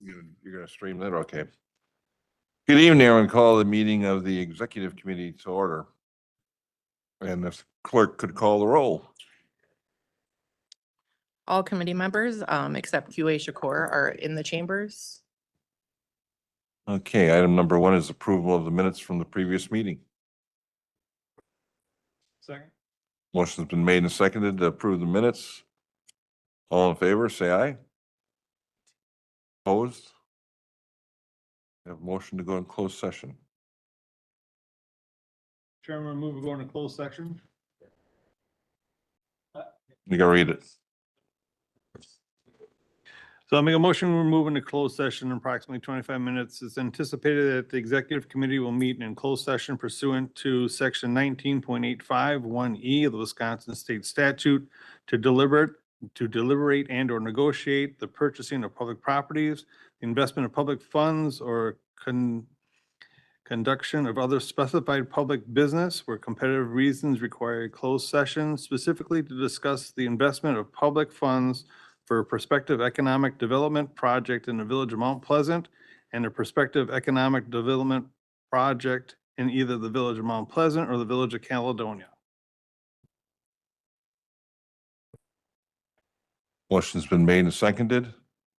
You're gonna stream that, okay. Good evening, everyone. Call the meeting of the Executive Committee to order. And if the clerk could call the roll. All committee members, except QA Shakur, are in the chambers. Okay, item number 1 is approval of the minutes from the previous meeting. Second. Motion's been made and seconded to approve the minutes. All in favor, say aye. Opposed? We have a motion to go in closed session. Chairman, move we go into closed section. You gotta read it. So I'll make a motion, we're moving to closed session in approximately 25 minutes. It's anticipated that the executive committee will meet in closed session pursuant to section 19.851E of the Wisconsin State Statute to deliberate and or negotiate the purchasing of public properties, investment of public funds, or conduction of other specified public business where competitive reasons require a closed session, specifically to discuss the investment of public funds for a prospective economic development project in the village of Mount Pleasant and a prospective economic development project in either the village of Mount Pleasant or the village of Caledonia. Motion's been made and seconded.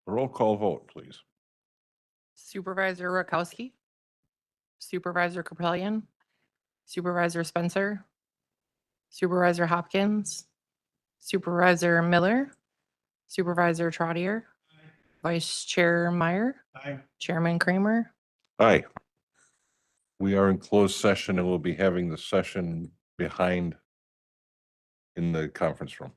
A roll call vote, please. Supervisor Rakowski, Supervisor Capellion, Supervisor Spencer, Supervisor Hopkins, Supervisor Miller, Supervisor Trottier, Vice Chair Meyer, Aye. Chairman Kramer. Aye. We are in closed session and we'll be having the session behind in the conference room.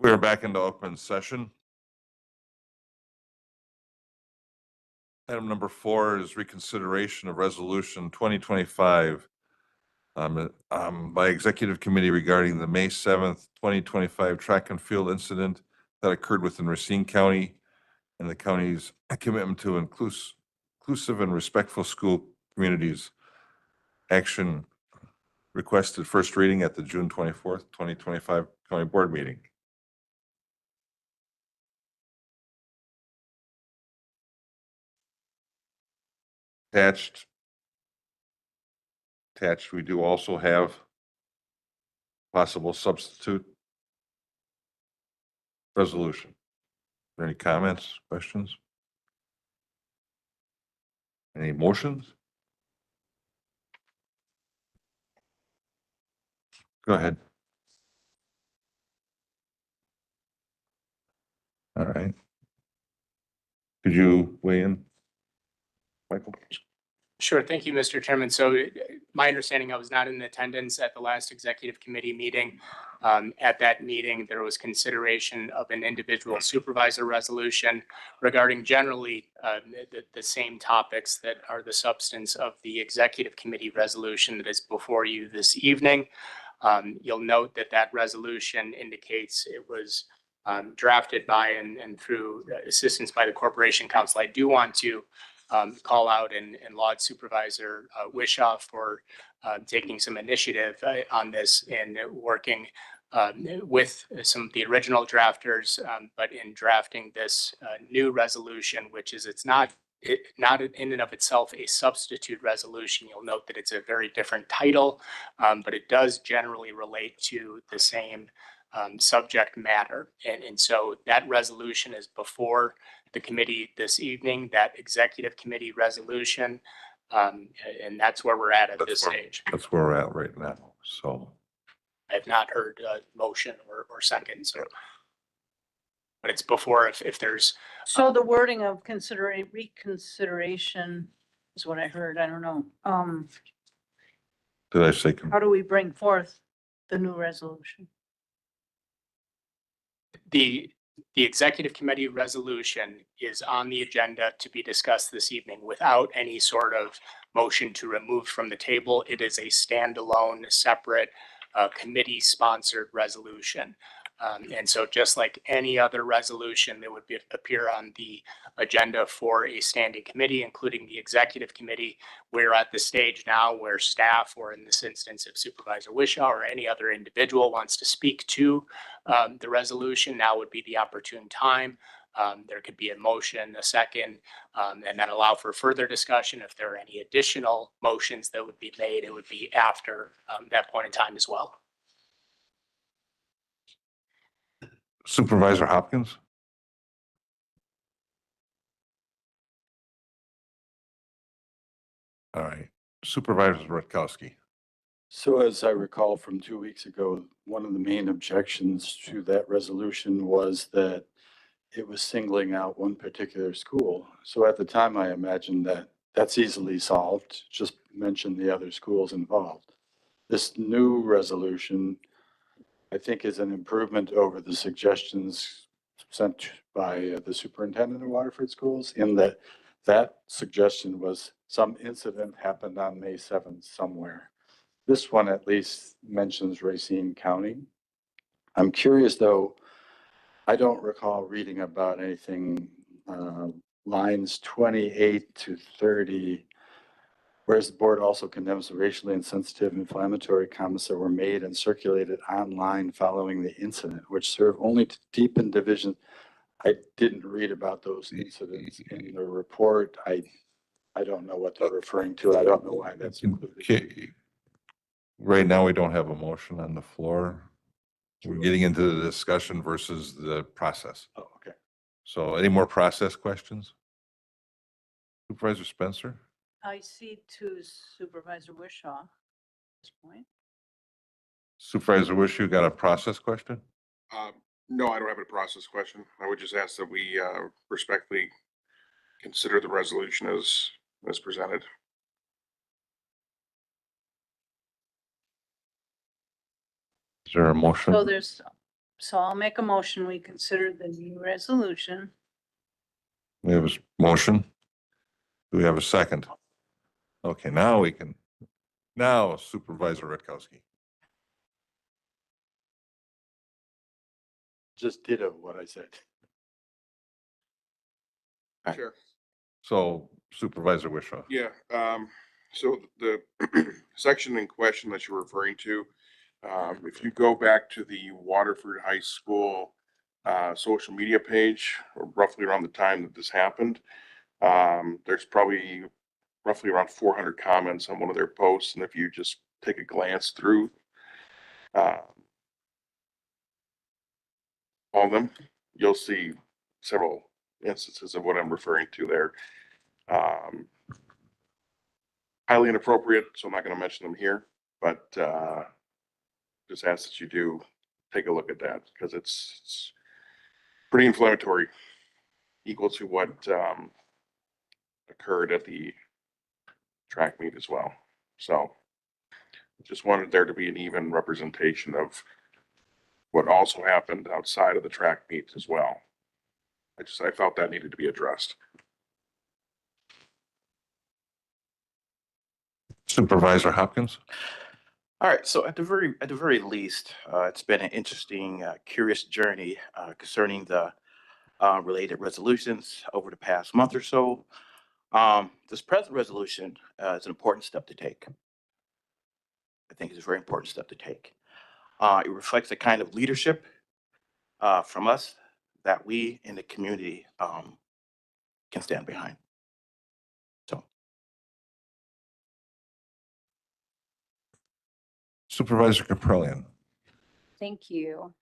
We are back into open session. Item number 4 is reconsideration of resolution 2025 by executive committee regarding the May 7th, 2025 track and field incident that occurred within Racine County and the county's commitment to inclusive and respectful school communities. Action requested first reading at the June 24th, 2025 county board meeting. Attached, we do also have possible substitute resolution. Are there any comments, questions? Any motions? Go ahead. All right. Could you weigh in, Michael? Sure. Thank you, Mr. Chairman. So my understanding, I was not in attendance at the last executive committee meeting. At that meeting, there was consideration of an individual supervisor resolution regarding generally the same topics that are the substance of the executive committee resolution that is before you this evening. You'll note that that resolution indicates it was drafted by and through assistance by the Corporation Council. I do want to call out and laud Supervisor Wishoff for taking some initiative on this and working with some of the original drafters, but in drafting this new resolution, which is not in and of itself a substitute resolution. You'll note that it's a very different title, but it does generally relate to the same subject matter. And so that resolution is before the committee this evening, that executive committee resolution. And that's where we're at this stage. That's where we're at right now. So I have not heard a motion or second, so. But it's before if there's. So the wording of reconsideration is what I heard. I don't know. did I say? How do we bring forth the new resolution? The executive committee resolution is on the agenda to be discussed this evening without any sort of motion to remove from the table. It is a standalone, separate committee sponsored resolution. And so just like any other resolution that would appear on the agenda for a standing committee, including the executive committee, we're at the stage now where staff, or in this instance, if Supervisor Wishaw or any other individual wants to speak to the resolution, now would be the opportune time. There could be a motion, a second, and then allow for further discussion. If there are any additional motions that would be made, it would be after that point in time as well. Supervisor Hopkins? All right. Supervisor Rutkowski. So as I recall from 2 weeks ago, one of the main objections to that resolution was that it was singling out one particular school. So at the time, I imagined that that's easily solved. Just mention the other schools involved. This new resolution, I think, is an improvement over the suggestions sent by the superintendent of Waterford Schools, in that that suggestion was some incident happened on May 7th somewhere. This one at least mentions Racine County. I'm curious though, I don't recall reading about anything, lines 28 to 30, whereas the board also condemns the racially insensitive inflammatory comments that were made and circulated online following the incident, which serve only to deepen division. I didn't read about those incidents in the report. I don't know what they're referring to. I don't know why that's included. Okay. Right now, we don't have a motion on the floor. We're getting into the discussion versus the process. Oh, okay. So any more process questions? Supervisor Spencer? I see to Supervisor Wishaw at this point. Supervisor Wish, you got a process question? No, I don't have a process question. I would just ask that we respectfully consider the resolution as presented. Is there a motion? So there's So I'll make a motion. We consider the new resolution. We have a motion. Do we have a second? Okay, now we can, now Supervisor Rutkowski. Just ditto what I said. Sure. So Supervisor Wishaw. Yeah, so the section in question that you're referring to, if you go back to the Waterford High School social media page, roughly around the time that this happened, there's probably roughly around 400 comments on one of their posts, and if you just take a glance through all of them, you'll see several instances of what I'm referring to there. Highly inappropriate, so I'm not going to mention them here, but just ask that you do take a look at that because it's pretty inflammatory, equal to what occurred at the track meet as well. So just wanted there to be an even representation of what also happened outside of the track meet as well. I felt that needed to be addressed. Supervisor Hopkins. All right, so at the very least, it's been an interesting, curious journey concerning the related resolutions over the past month or so. This present resolution is an important step to take. I think it's a very important step to take. It reflects the kind of leadership from us that we in the community can stand behind. So. Supervisor Caprellian. Thank you.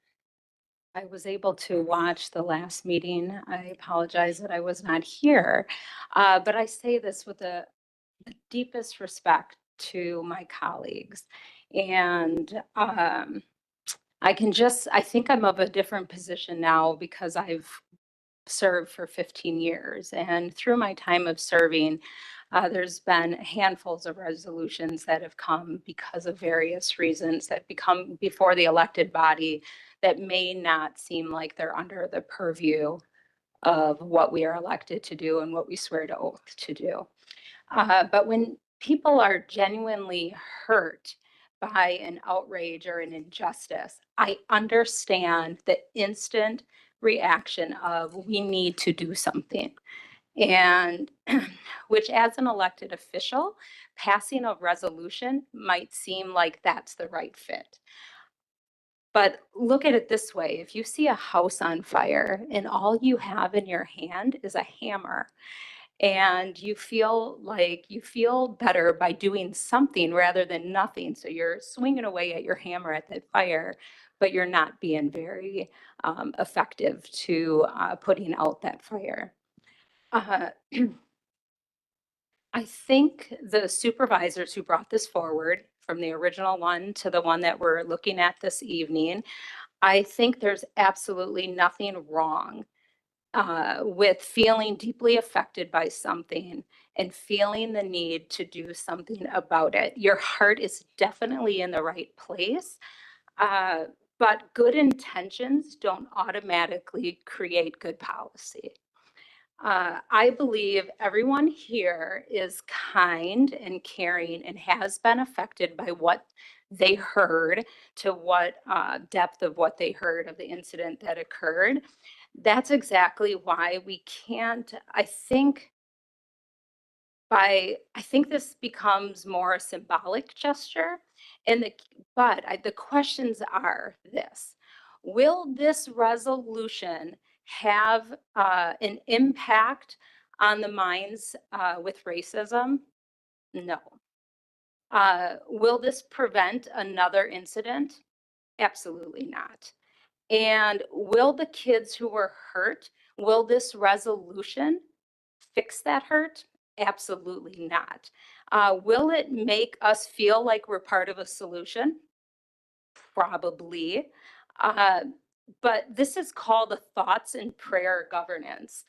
I was able to watch the last meeting. I apologize that I was not here, but I say this with the deepest respect to my colleagues. And I think I'm of a different position now because I've served for 15 years. And through my time of serving, there's been handfuls of resolutions that have come because of various reasons that become before the elected body that may not seem like they're under the purview of what we are elected to do and what we swear to oath to do. But when people are genuinely hurt by an outrage or an injustice, I understand the instant reaction of we need to do something. And which as an elected official, passing a resolution might seem like that's the right fit. But look at it this way, if you see a house on fire and all you have in your hand is a hammer, and you feel better by doing something rather than nothing. So you're swinging away at your hammer at that fire, but you're not being very effective to putting out that fire. I think the supervisors who brought this forward, from the original one to the one that we're looking at this evening, I think there's absolutely nothing wrong with feeling deeply affected by something and feeling the need to do something about it. Your heart is definitely in the right place, but good intentions don't automatically create good policy. I believe everyone here is kind and caring and has been affected by what they heard, to what depth of what they heard of the incident that occurred. That's exactly why we can't, I think this becomes more a symbolic gesture. But the questions are this: will this resolution have an impact on the minds with racism? No. Will this prevent another incident? Absolutely not. And will the kids who were hurt, will this resolution fix that hurt? Absolutely not. Will it make us feel like we're part of a solution? Probably. But this is called a thoughts and prayer governance.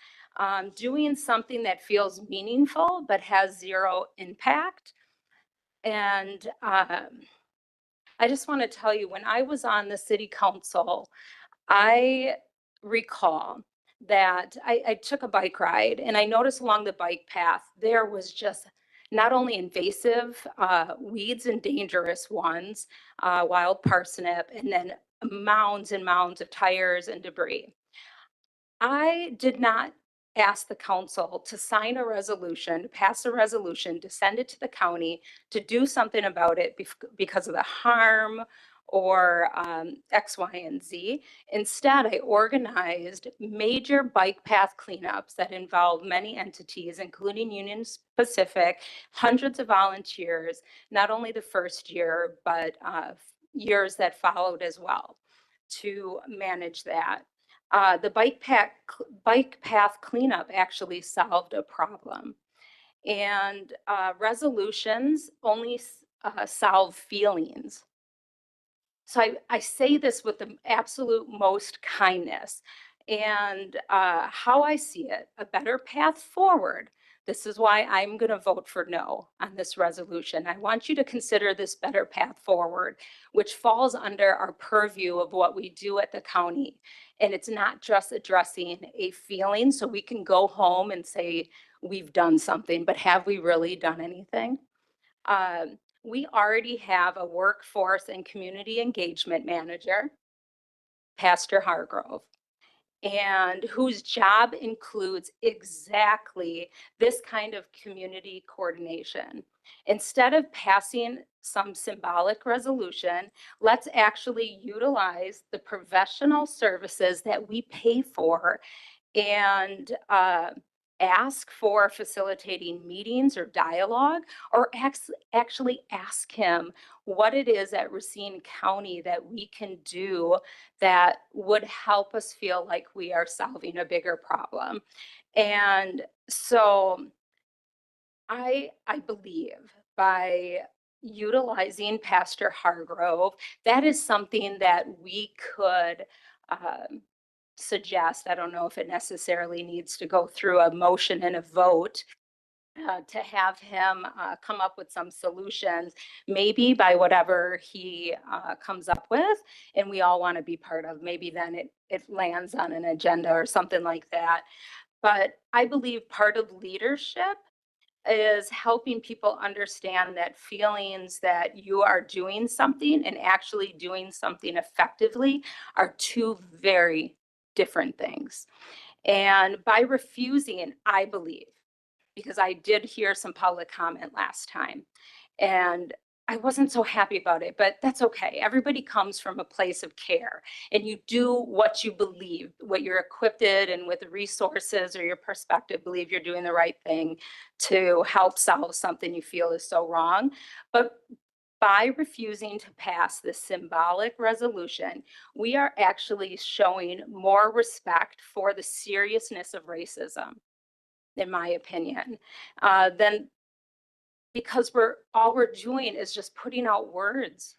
Doing something that feels meaningful but has zero impact. And I just want to tell you, when I was on the city council, I recall that I took a bike ride and I noticed along the bike path, there was just not only invasive weeds and dangerous ones, wild parsnip, and then mounds and mounds of tires and debris. I did not ask the council to sign a resolution, pass a resolution, to send it to the county to do something about it because of the harm or X, Y, and Z. Instead, I organized major bike path cleanups that involved many entities, including Union Pacific, hundreds of volunteers, not only the first year, but years that followed as well, to manage that. The bike path cleanup actually solved a problem. And resolutions only solve feelings. So I say this with the absolute most kindness. And how I see it, a better path forward. This is why I'm going to vote for no on this resolution. I want you to consider this better path forward, which falls under our purview of what we do at the county. And it's not just addressing a feeling so we can go home and say we've done something, but have we really done anything? We already have a workforce and community engagement manager, Pastor Hargrove, and whose job includes exactly this kind of community coordination. Instead of passing some symbolic resolution, let's actually utilize the professional services that we pay for and ask for facilitating meetings or dialogue, or actually ask him what it is at Racine County that we can do that would help us feel like we are solving a bigger problem. And so I believe by utilizing Pastor Hargrove, that is something that we could suggest. I don't know if it necessarily needs to go through a motion and a vote to have him come up with some solutions, maybe by whatever he comes up with, and we all want to be part of. Maybe then it lands on an agenda or something like that. But I believe part of leadership is helping people understand that feelings that you are doing something and actually doing something effectively are two very different things. And by refusing, I believe, because I did hear some public comment last time, and I wasn't so happy about it, but that's okay. Everybody comes from a place of care, and you do what you believe, what you're equipped and with the resources or your perspective, believe you're doing the right thing to help solve something you feel is so wrong. But by refusing to pass this symbolic resolution, we are actually showing more respect for the seriousness of racism, in my opinion, than because all we're doing is just putting out words.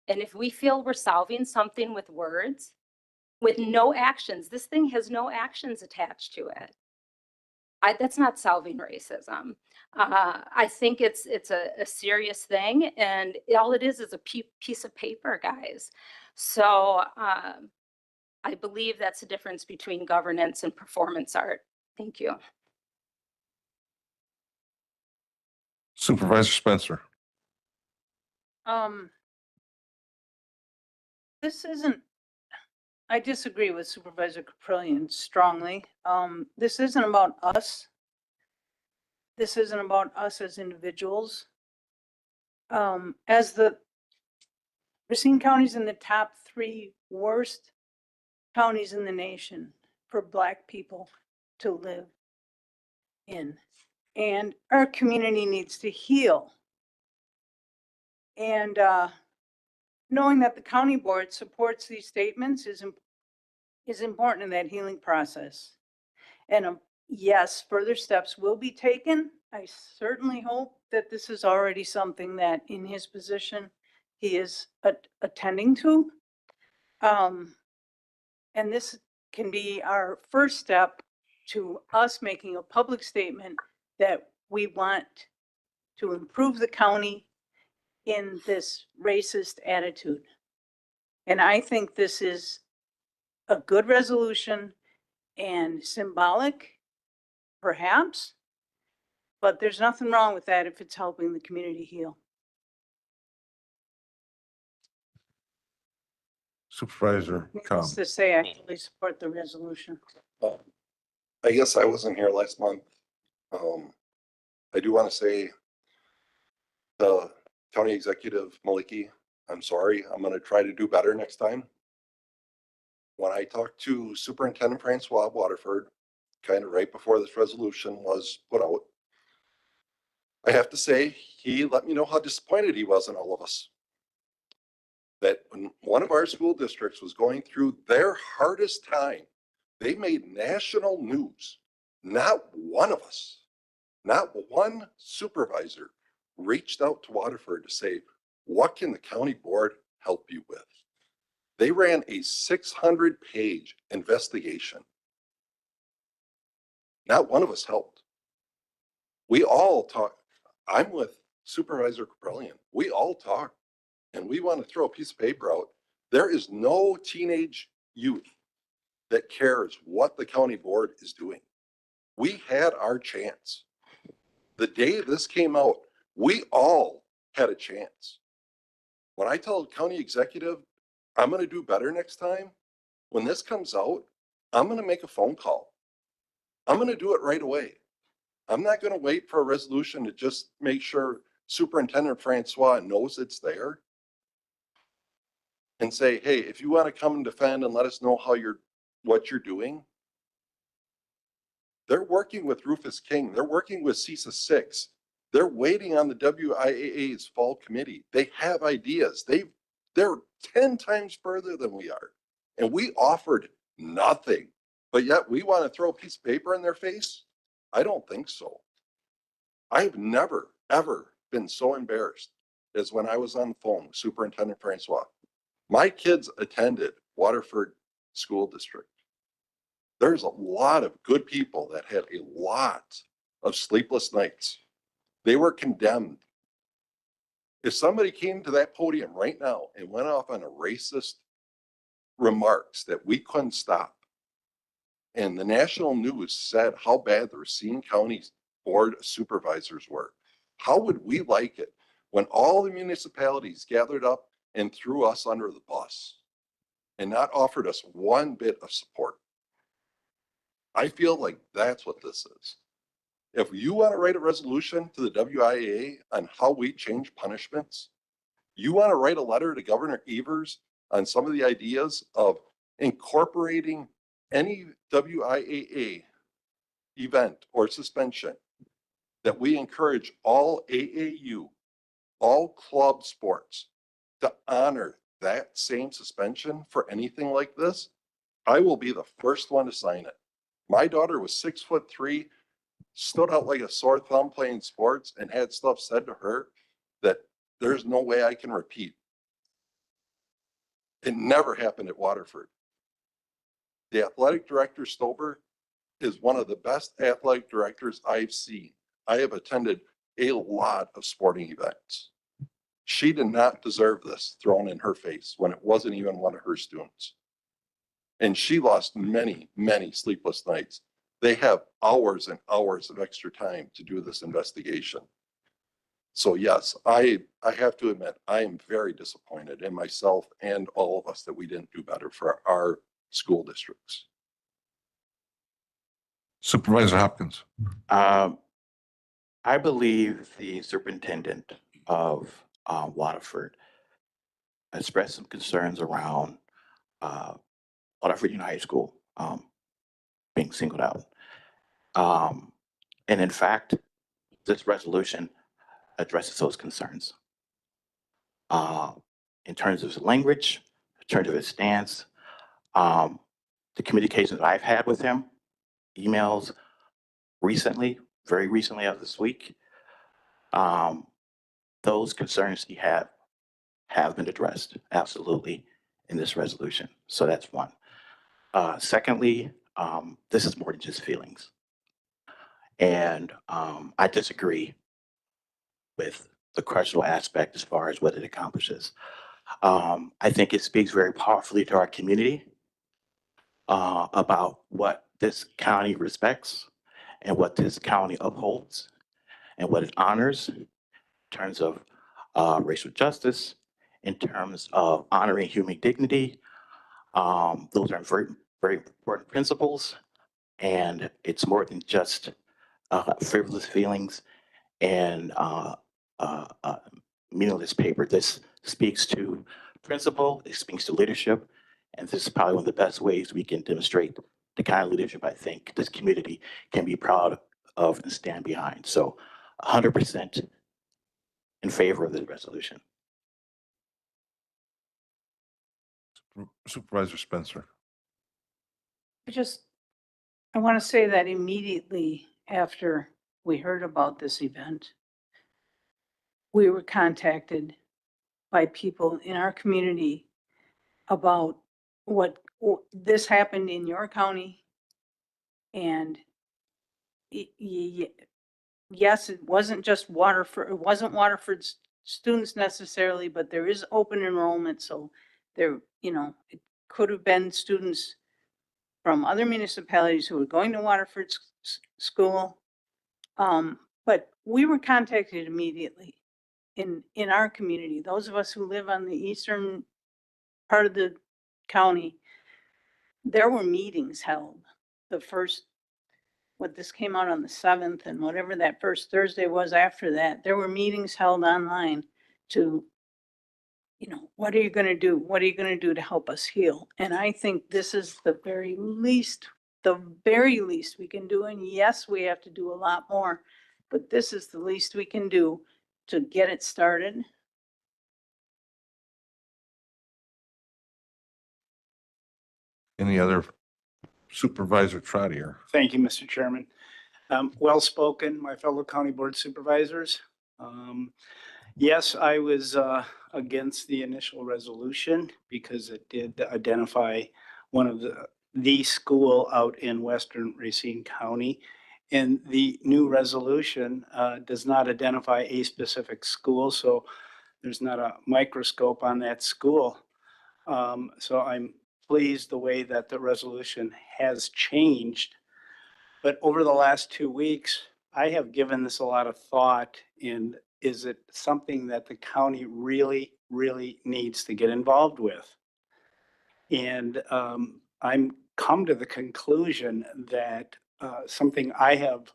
And if we feel we're solving something with words, with no actions, this thing has no actions attached to it. That's not solving racism. I think it's a serious thing, and all it is a piece of paper, guys. So I believe that's the difference between governance and performance art. Thank you. Supervisor Spencer. This isn't, I disagree with Supervisor Caprillion strongly. This isn't about us. This isn't about us as individuals. As the Racine County's in the top 3 worst counties in the nation for Black people to live in. And our community needs to heal. And knowing that the county board supports these statements is important in that healing process. And yes, further steps will be taken. I certainly hope that this is already something that in his position he is attending to. And this can be our first step to us making a public statement that we want to improve the county in this racist attitude. And I think this is a good resolution and symbolic, perhaps, but there's nothing wrong with that if it's helping the community heal. Supervisor Cobb. Needless to say, I fully support the resolution. I guess I wasn't here last month. I do want to say the county executive, Maliki, I'm sorry. I'm going to try to do better next time. When I talked to Superintendent Francois of Waterford, kind of right before this resolution was put out, I have to say, he let me know how disappointed he was in all of us. That when one of our school districts was going through their hardest time, they made national news. Not one of us, not one supervisor reached out to Waterford to say, what can the county board help you with? They ran a 600-page investigation. Not one of us helped. We all talk. I'm with Supervisor Caprellian. We all talk, and we want to throw a piece of paper out. There is no teenage youth that cares what the county board is doing. We had our chance. The day this came out, we all had a chance. When I tell the county executive, I'm going to do better next time, when this comes out, I'm going to make a phone call. I'm going to do it right away. I'm not going to wait for a resolution to just make sure Superintendent Francois knows it's there and say, hey, if you want to come and defend and let us know what you're doing. They're working with Rufus King. They're working with CISA 6. They're waiting on the WIAA's fall committee. They have ideas. They're 10 times further than we are. And we offered nothing, but yet we want to throw a piece of paper in their face? I don't think so. I've never, ever been so embarrassed as when I was on the phone with Superintendent Francois. My kids attended Waterford School District. There's a lot of good people that had a lot of sleepless nights. They were condemned. If somebody came to that podium right now and went off on a racist remarks that we couldn't stop, and the national news said how bad the Racine County Board of Supervisors were, how would we like it when all the municipalities gathered up and threw us under the bus and not offered us one bit of support? I feel like that's what this is. If you want to write a resolution to the WIAA on how we change punishments, you want to write a letter to Governor Ives on some of the ideas of incorporating any WIAA event or suspension, that we encourage all AAU, all club sports to honor that same suspension for anything like this, I will be the first one to sign it. My daughter was 6'3", stood out like a sore thumb playing sports, and had stuff said to her that there's no way I can repeat. It never happened at Waterford. The athletic director, Stober, is one of the best athletic directors I've seen. I have attended a lot of sporting events. She did not deserve this thrown in her face when it wasn't even one of her students. And she lost many, many sleepless nights. They have hours and hours of extra time to do this investigation. So yes, I have to admit, I am very disappointed in myself and all of us that we didn't do better for our school districts. Supervisor Hopkins. I believe the superintendent of Waterford expressed some concerns around Waterford Union High School being singled out. And in fact, this resolution addresses those concerns. In terms of his language, in terms of his stance, the communications that I've had with him, emails recently, very recently of this week, those concerns he had have been addressed absolutely in this resolution. So that's one. Secondly, this is more than just feelings. And I disagree with the questionable aspect as far as what it accomplishes. I think it speaks very powerfully to our community. about what this county respects and what this county upholds and what it honors in terms of racial justice, in terms of honoring human dignity. Those are very, very important principles. And it's more than just frivolous feelings and meaningless paper. This speaks to principle, it speaks to leadership, and this is probably one of the best ways we can demonstrate the kind of leadership I think this community can be proud of and stand behind. So 100% in favor of this resolution. Supervisor Spencer. I want to say that immediately after we heard about this event, we were contacted by people in our community about this happened in your county. And yes, it wasn't just Waterford, it wasn't Waterford's students necessarily, but there is open enrollment. So there, it could have been students from other municipalities who were going to Waterford school. But we were contacted immediately in our community. Those of us who live on the eastern part of the county, there were meetings held. This came out on the 7th, and whatever that first Thursday was after that, there were meetings held online to, what are you going to do? What are you going to do to help us heal? And I think this is the very least we can do. And yes, we have to do a lot more, but this is the least we can do to get it started. Any other Supervisor Trotter? Thank you, Mr. Chairman. Well spoken, my fellow county board supervisors. Yes, I was against the initial resolution because it did identify one of the school out in western Racine County. And the new resolution does not identify a specific school, so there's not a microscope on that school. So I'm pleased the way that the resolution has changed. But over the last 2 weeks, I have given this a lot of thought. And is it something that the county really, really needs to get involved with? And I'm come to the conclusion that something I have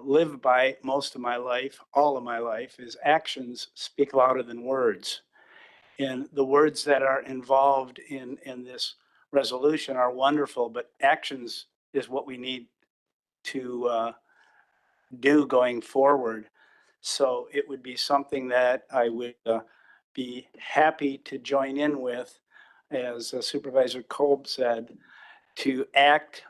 lived by most of my life, all of my life, is actions speak louder than words. And the words that are involved in this resolution are wonderful, but actions is what we need to do going forward. So it would be something that I would be happy to join in with, as Supervisor Kolb said, to act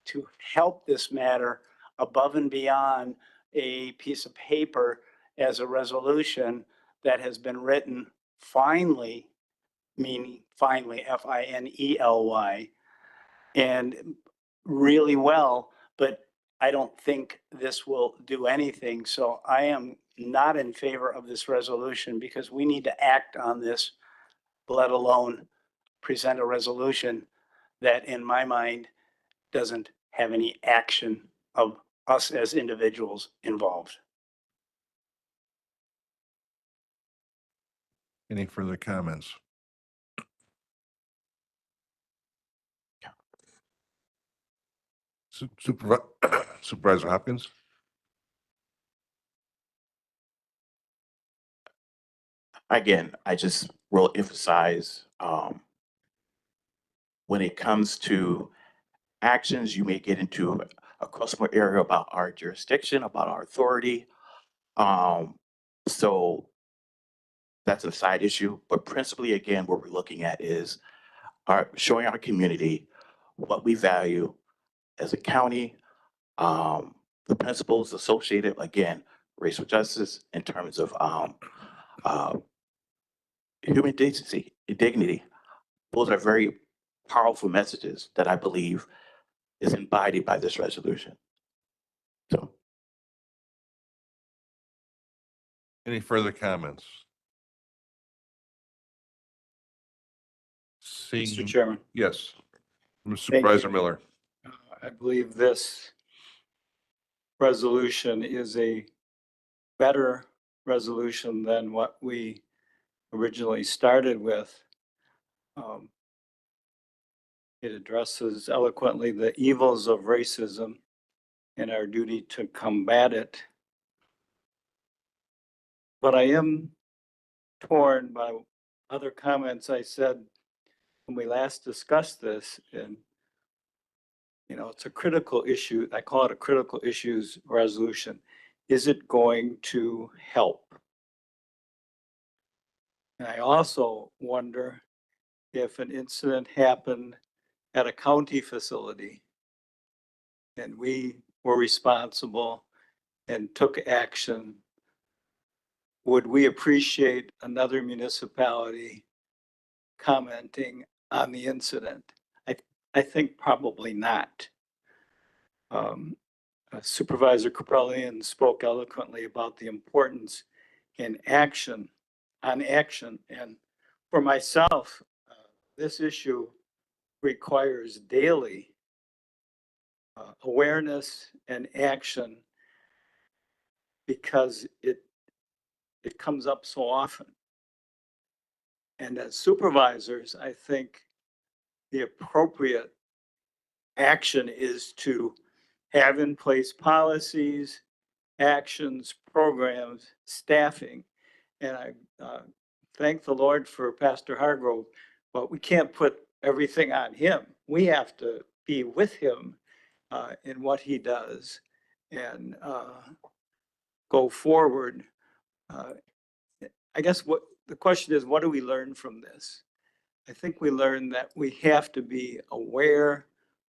to help this matter above and beyond a piece of paper as a resolution that has been written finely, meaning finally, Finely, and really well, but I don't think this will do anything. So I am not in favor of this resolution because we need to act on this, let alone present a resolution that in my mind doesn't have any action of us as individuals involved. Any further comments? Supervisor Hopkins? Again, I just will emphasize when it comes to actions, you may get into a customer area about our jurisdiction, about our authority. So that's a side issue, but principally, again, what we're looking at is showing our community what we value as a county, the principles associated, again, racial justice in terms of human decency, dignity. Those are very powerful messages that I believe is embodied by this resolution. So, Any further comments? Mr. Chairman, Yes. Supervisor Miller. I believe this resolution is a better resolution than what we originally started with. It addresses eloquently the evils of racism and our duty to combat it. But I am torn by other comments I said when we last discussed this, and it's a critical issue. I call it a critical issues resolution. Is it going to help? And I also wonder if an incident happened at a county facility and we were responsible and took action, would we appreciate another municipality commenting on the incident? I think probably not. Supervisor Capellian spoke eloquently about the importance in action, on action. And for myself, this issue requires daily awareness and action because it comes up so often. And as supervisors, I think the appropriate action is to have in place policies, actions, programs, staffing. And I thank the Lord for Pastor Hargrove, but we can't put everything on him. We have to be with him in what he does and go forward. I guess what the question is, what do we learn from this? I think we learned that we have to be aware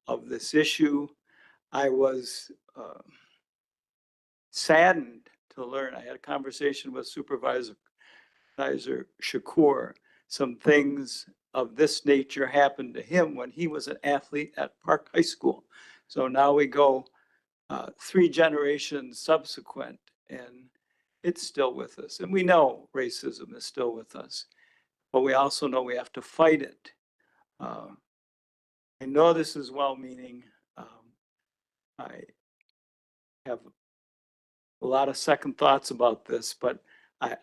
of this issue. I was saddened to learn. I had a conversation with Supervisor Shakur. Some things of this nature happened to him when he was an athlete at Park High School. So now we go 3 generations subsequent, and it's still with us. And we know racism is still with us, but we also know we have to fight it. I know this is well-meaning. I have a lot of second thoughts about this, but I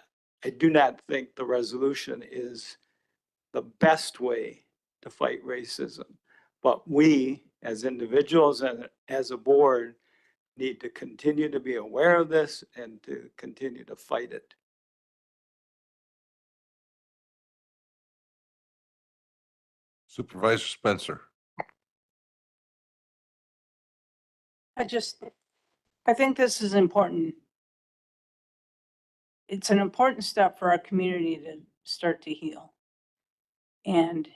do not think the resolution is the best way to fight racism. But we, as individuals and as a board, need to continue to be aware of this and to continue to fight it. Supervisor Spencer. I think this is important. It's an important step for our community to start to heal. And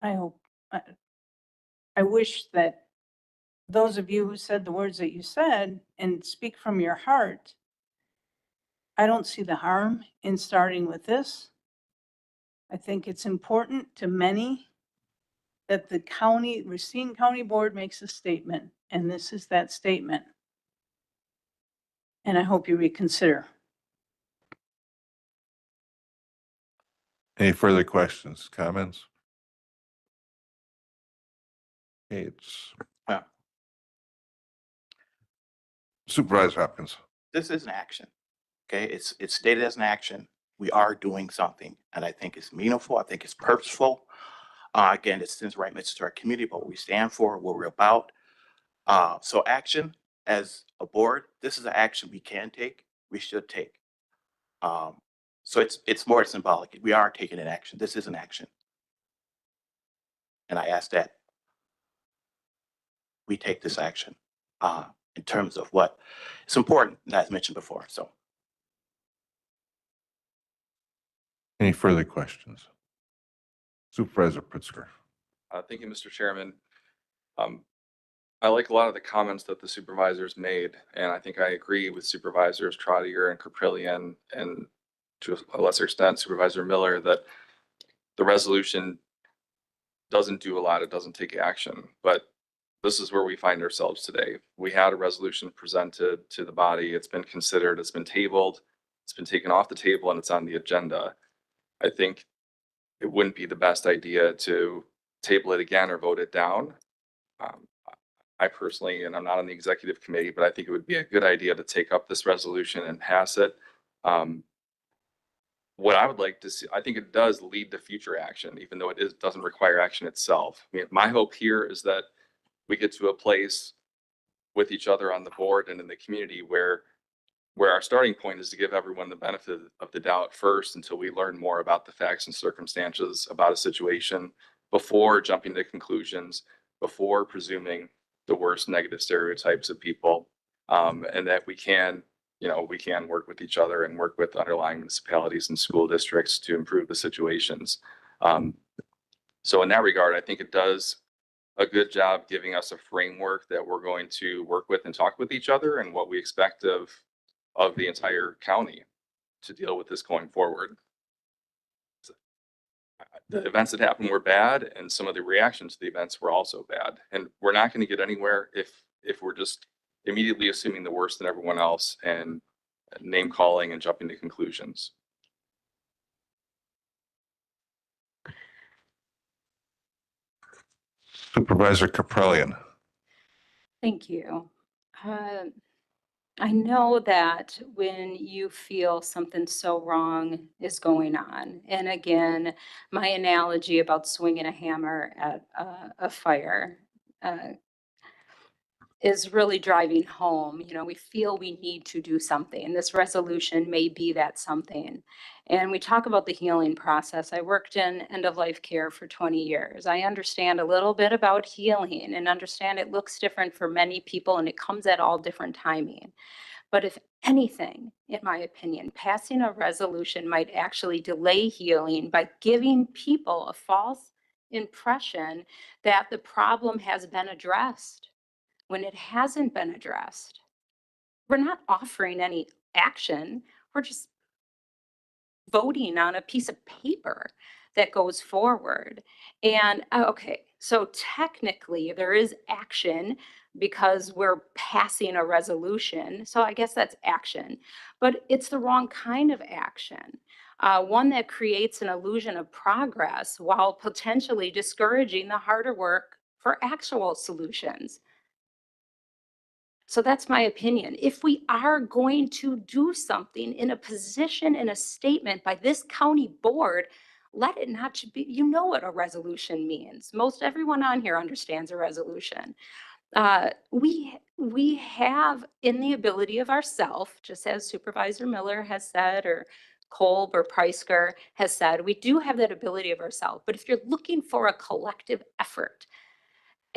I wish that those of you who said the words that you said and speak from your heart, I don't see the harm in starting with this. I think it's important to many that the Racine County Board makes a statement, and this is that statement. And I hope you reconsider. Any further questions, comments? Okay, it's Supervisor Hopkins. This is an action. Okay, it's stated as an action. We are doing something, and I think it's meaningful. I think it's purposeful. Again, it sends the right message to our community about what we stand for, what we're about. So action as a board, this is an action we can take, we should take. So it's more symbolic. We are taking an action. This is an action. And I ask that we take this action in terms of what is important, as mentioned before. So. Any further questions? Supervisor Pritzker. Thank you, Mr. Chairman. I like a lot of the comments that the supervisors made, and I think I agree with Supervisors Trottier and Caprillion, and to a lesser extent, Supervisor Miller, that the resolution doesn't do a lot. It doesn't take action, but this is where we find ourselves today. We had a resolution presented to the body. It's been considered, it's been tabled, it's been taken off the table, and it's on the agenda. I think it wouldn't be the best idea to table it again or vote it down. Um, I personally, and I'm not on the executive committee, but I think it would be a good idea to take up this resolution and pass it. What I would like to see, I think it does lead to future action, even though doesn't require action itself. I mean, my hope here is that we get to a place with each other on the board and in the community where our starting point is to give everyone the benefit of the doubt first until we learn more about the facts and circumstances about a situation before jumping to conclusions, before presuming the worst negative stereotypes of people, and that we can work with each other and work with underlying municipalities and school districts to improve the situations. So in that regard, I think it does a good job giving us a framework that we're going to work with and talk with each other and what we expect of the entire county to deal with this going forward. The events that happened were bad, and some of the reactions to the events were also bad. And we're not going to get anywhere if we're just immediately assuming the worst in everyone else and name calling and jumping to conclusions. Supervisor Caprellian. Thank you. I know that when you feel something so wrong is going on, and again, my analogy about swinging a hammer at a fire is really driving home. You know, we feel we need to do something. This resolution may be that something. And we talk about the healing process. I worked in end-of-life care for 20 years. I understand a little bit about healing and understand it looks different for many people and it comes at all different timing. But if anything, in my opinion, passing a resolution might actually delay healing by giving people a false impression that the problem has been addressed when it hasn't been addressed. We're not offering any action. We're just voting on a piece of paper that goes forward. And okay, so technically there is action because we're passing a resolution. So I guess that's action, but it's the wrong kind of action. One that creates an illusion of progress while potentially discouraging the harder work for actual solutions. So that's my opinion. If we are going to do something in a position, in a statement by this county board, let it not be, you know what a resolution means. Most everyone on here understands a resolution. We have in the ability of ourself, just as Supervisor Miller has said, or Kolb or Preisker has said, we do have that ability of ourself. But if you're looking for a collective effort,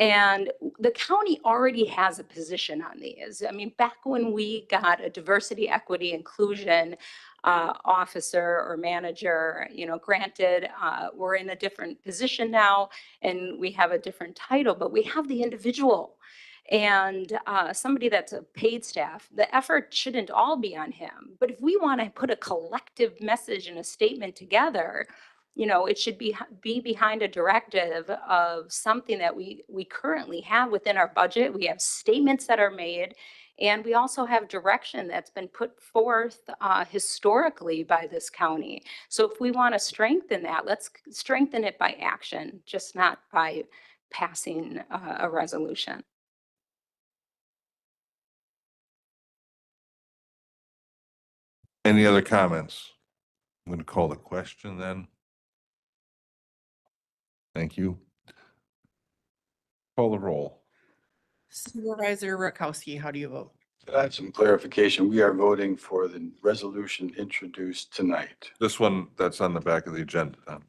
and the county already has a position on these. I mean, back when we got a diversity, equity, inclusion officer or manager, you know, granted, we're in a different position now and we have a different title, but we have the individual and somebody that's a paid staff. The effort shouldn't all be on him. But if we want to put a collective message and a statement together, you know, it should be behind a directive of something that we currently have within our budget. We have statements that are made, and we also have direction that's been put forth historically by this county. So if we want to strengthen that, let's strengthen it by action, just not by passing a resolution. Any other comments? I'm going to call the question then. Thank you. Call the roll. Supervisor Rakowski, how do you vote? I have some clarification. We are voting for the resolution introduced tonight. This one that's on the back of the agenda. Then.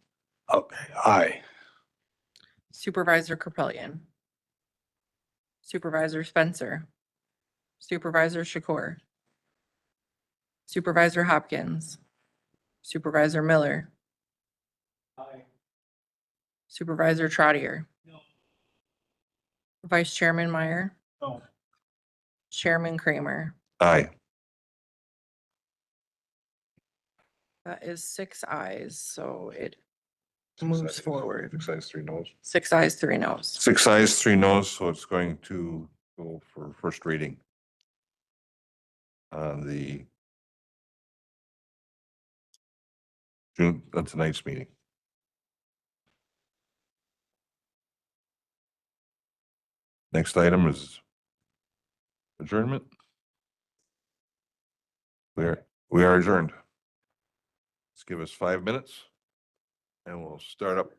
Okay, aye. Supervisor Capellian. Supervisor Spencer. Supervisor Shakur. Supervisor Hopkins. Supervisor Miller. Aye. Supervisor Trottier. No. Vice Chairman Meyer. No. Chairman Kramer. Aye. That is 6 ayes, so it moves forward. 6 ayes, 3 noes. 6 ayes, 3 noes. 6 ayes, 3 noes, so it's going to go for first reading on the tonight's meeting. Next item is adjournment. We are adjourned. Let's give us 5 minutes and we'll start up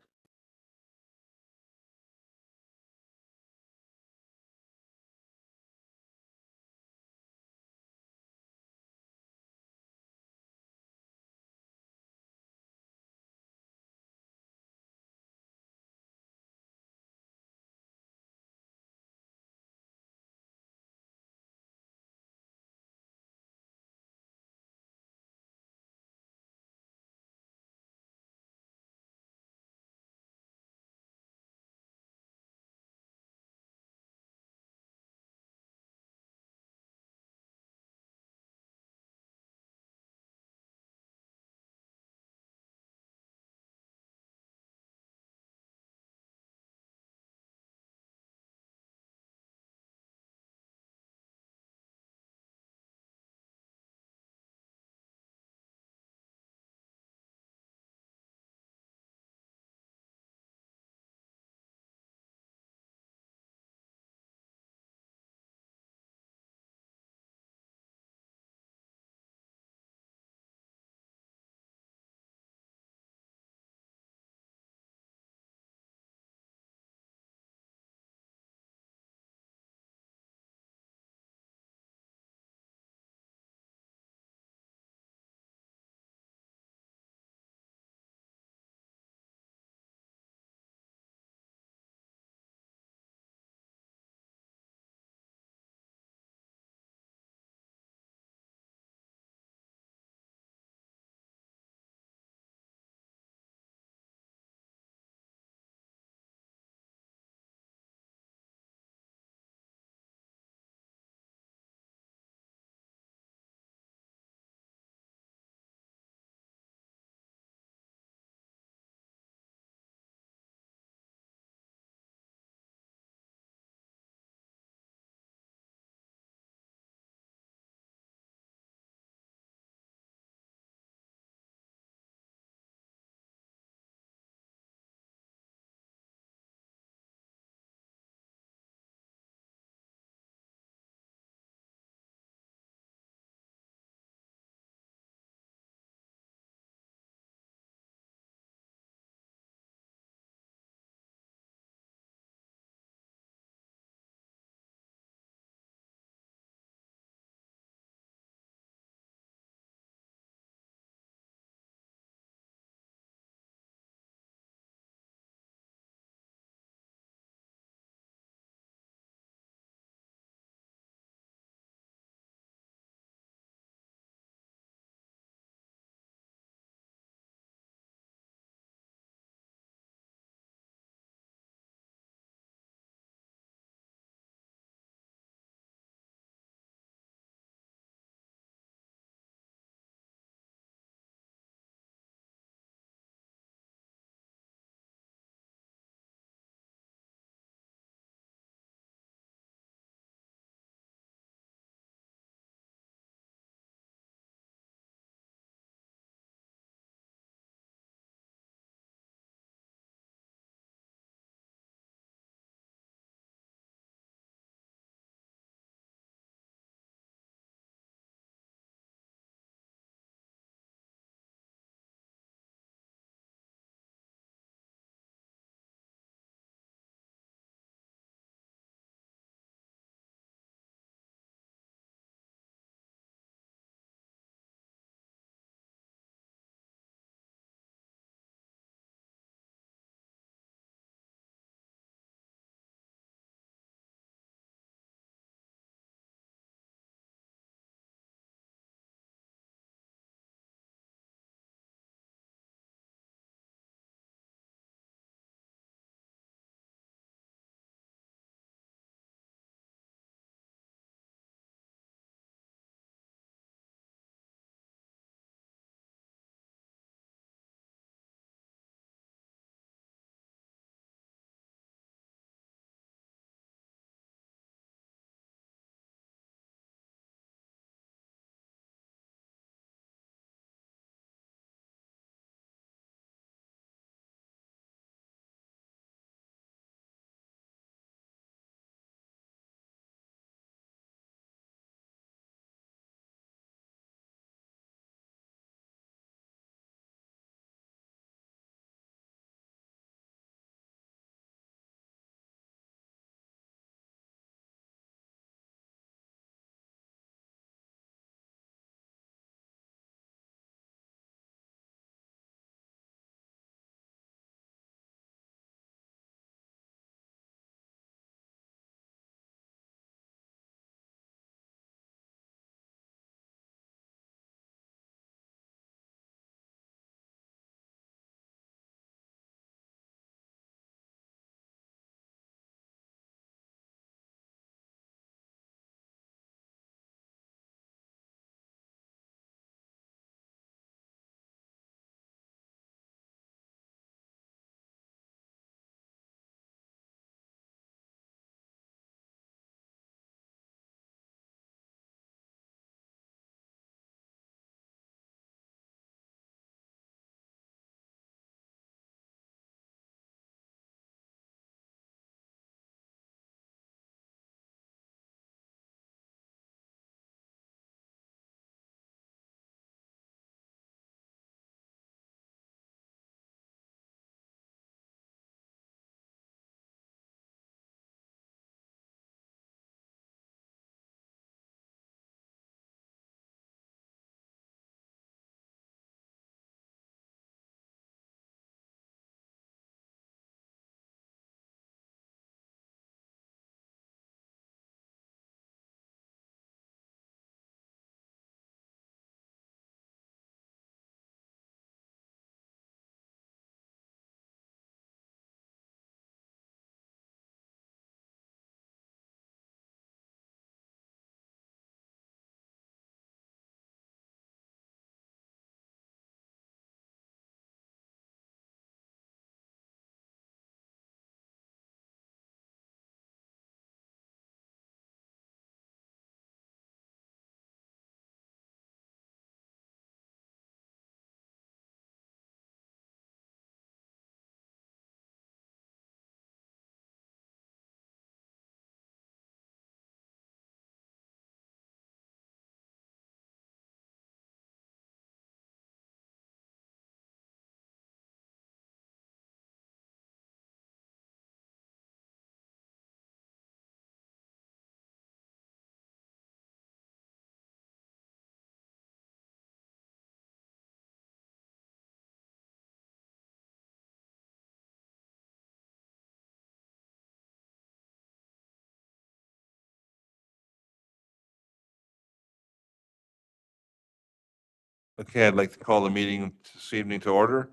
Okay, I'd like to call the meeting this evening to order.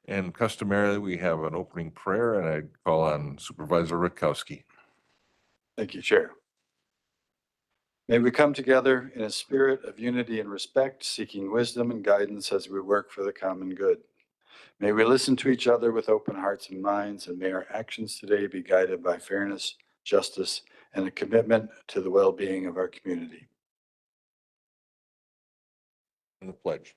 And customarily, we have an opening prayer, and I'd call on Supervisor Rutkowski. Thank you, Chair. May we come together in a spirit of unity and respect, seeking wisdom and guidance as we work for the common good. May we listen to each other with open hearts and minds, and may our actions today be guided by fairness, justice, and a commitment to the well-being of our community. And the pledge.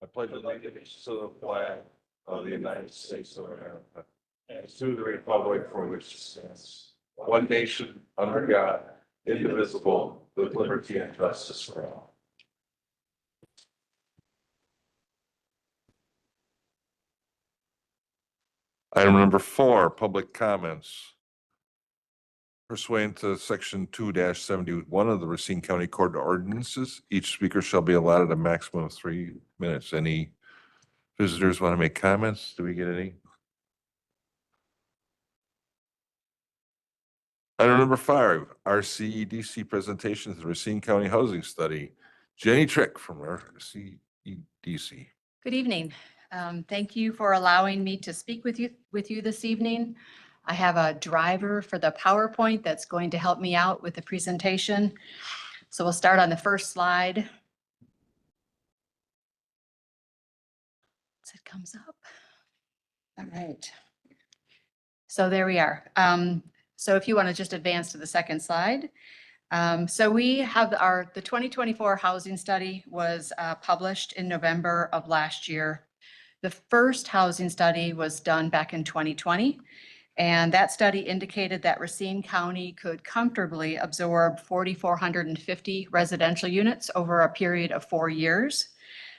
I pledge allegiance to the flag of the United States of America and to the republic for which it stands, one nation, under God, indivisible, with liberty and justice for all. Item number 4, public comments. Pursuant to section 2-71 of the Racine County Code of Ordinances, each speaker shall be allotted a maximum of 3 minutes. Any visitors want to make comments? Do we get any? Item number 5, RCEDC presentation of the Racine County Housing Study. Jenny Trick from RCEDC. Good evening. Thank you for allowing me to speak with you this evening. I have a driver for the PowerPoint that's going to help me out with the presentation. So we'll start on the first slide. So it comes up. All right. So there we are. So if you want to just advance to the second slide. So we have the 2024 housing study was published in November of last year. The first housing study was done back in 2020. And that study indicated that Racine County could comfortably absorb 4,450 residential units over a period of 4 years.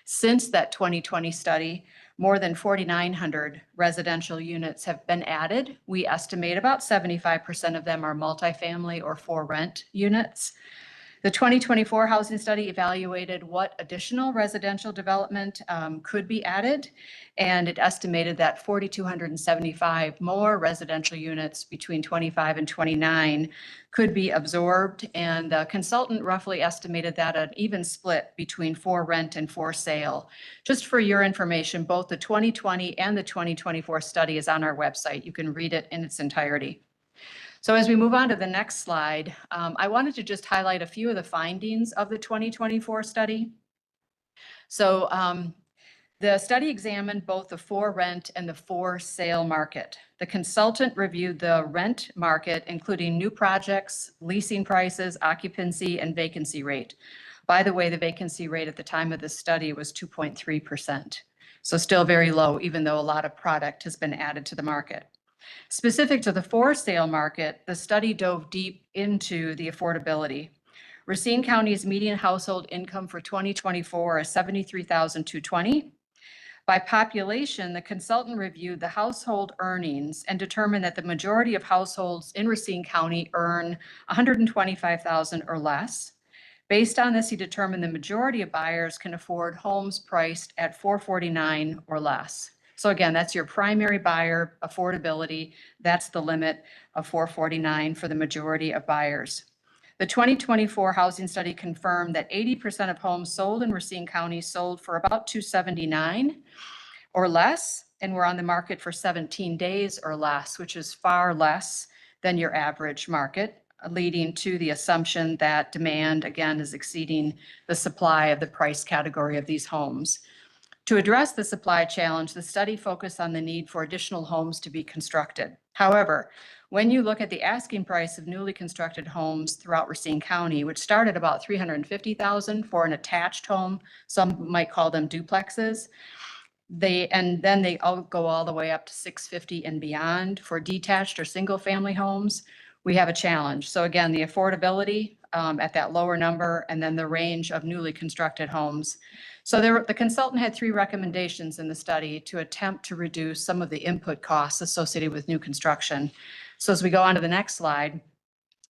Since that 2020 study, more than 4,900 residential units have been added. We estimate about 75% of them are multifamily or for rent units. The 2024 housing study evaluated what additional residential development could be added, and it estimated that 4,275 more residential units between 25 and 29 could be absorbed, and the consultant roughly estimated that an even split between for rent and for sale. Just for your information, both the 2020 and the 2024 study is on our website. You can read it in its entirety. So as we move on to the next slide, I wanted to just highlight a few of the findings of the 2024 study. So the study examined both the for rent and the for sale market. The consultant reviewed the rent market, including new projects, leasing prices, occupancy, and vacancy rate. By the way, the vacancy rate at the time of the study was 2.3%. So still very low, even though a lot of product has been added to the market. Specific to the for sale market, the study dove deep into the affordability. Racine County's median household income for 2024 is $73,220. By population, the consultant reviewed the household earnings and determined that the majority of households in Racine County earn $125,000 or less. Based on this, he determined the majority of buyers can afford homes priced at $449,000 or less. So again, that's your primary buyer affordability. That's the limit of $449,000 for the majority of buyers. The 2024 housing study confirmed that 80% of homes sold in Racine County sold for about $279,000 or less, and were on the market for 17 days or less, which is far less than your average market, leading to the assumption that demand, again, is exceeding the supply of the price category of these homes. To address the supply challenge, the study focused on the need for additional homes to be constructed. However, when you look at the asking price of newly constructed homes throughout Racine County, which start at about $350,000 for an attached home, some might call them duplexes, and then they all go all the way up to $650,000 and beyond for detached or single family homes, we have a challenge. So again, the affordability at that lower number, and then the range of newly constructed homes. So the consultant had 3 recommendations in the study to attempt to reduce some of the input costs associated with new construction. So as we go on to the next slide,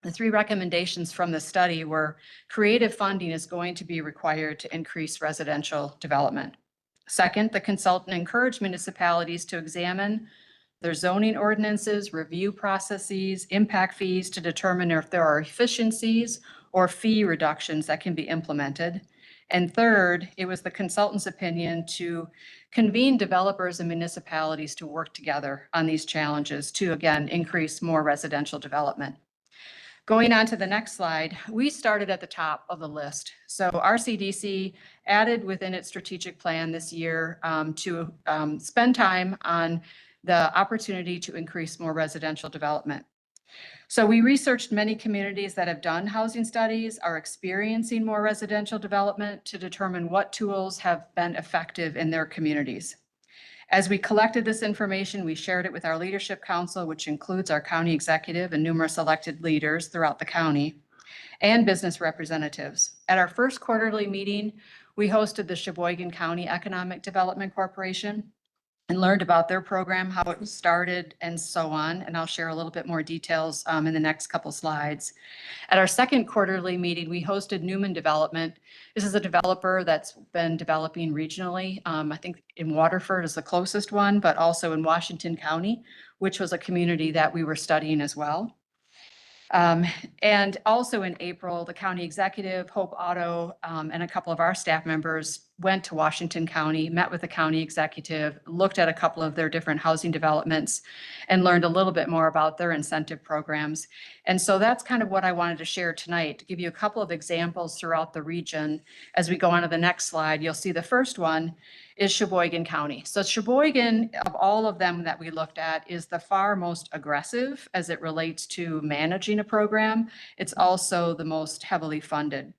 the 3 recommendations from the study were creative funding is going to be required to increase residential development. Second, the consultant encouraged municipalities to examine their zoning ordinances, review processes, impact fees to determine if there are efficiencies or fee reductions that can be implemented. And third, it was the consultant's opinion to convene developers and municipalities to work together on these challenges to, again, increase more residential development. Going on to the next slide, we started at the top of the list. So RCDC added within its strategic plan this year to spend time on the opportunity to increase more residential development. So we researched many communities that have done housing studies, are experiencing more residential development to determine what tools have been effective in their communities. As we collected this information, we shared it with our leadership council, which includes our county executive and numerous elected leaders throughout the county, and business representatives. At our first quarterly meeting, we hosted the Sheboygan County Economic Development Corporation and learned about their program, how it was started, and so on. And I'll share a little bit more details in the next couple slides. At our second quarterly meeting, we hosted Newman Development. This is a developer that's been developing regionally. I think in Waterford is the closest one, but also in Washington County, which was a community that we were studying as well. And also in April, the county executive, Hope Otto, and a couple of our staff members went to Washington County, met with the county executive, looked at a couple of their different housing developments, and learned a little bit more about their incentive programs. And so that's kind of what I wanted to share tonight, to give you a couple of examples throughout the region. As we go on to the next slide, you'll see the first one is Sheboygan County. So Sheboygan, of all of them that we looked at, is the far most aggressive as it relates to managing a program. It's also the most heavily funded.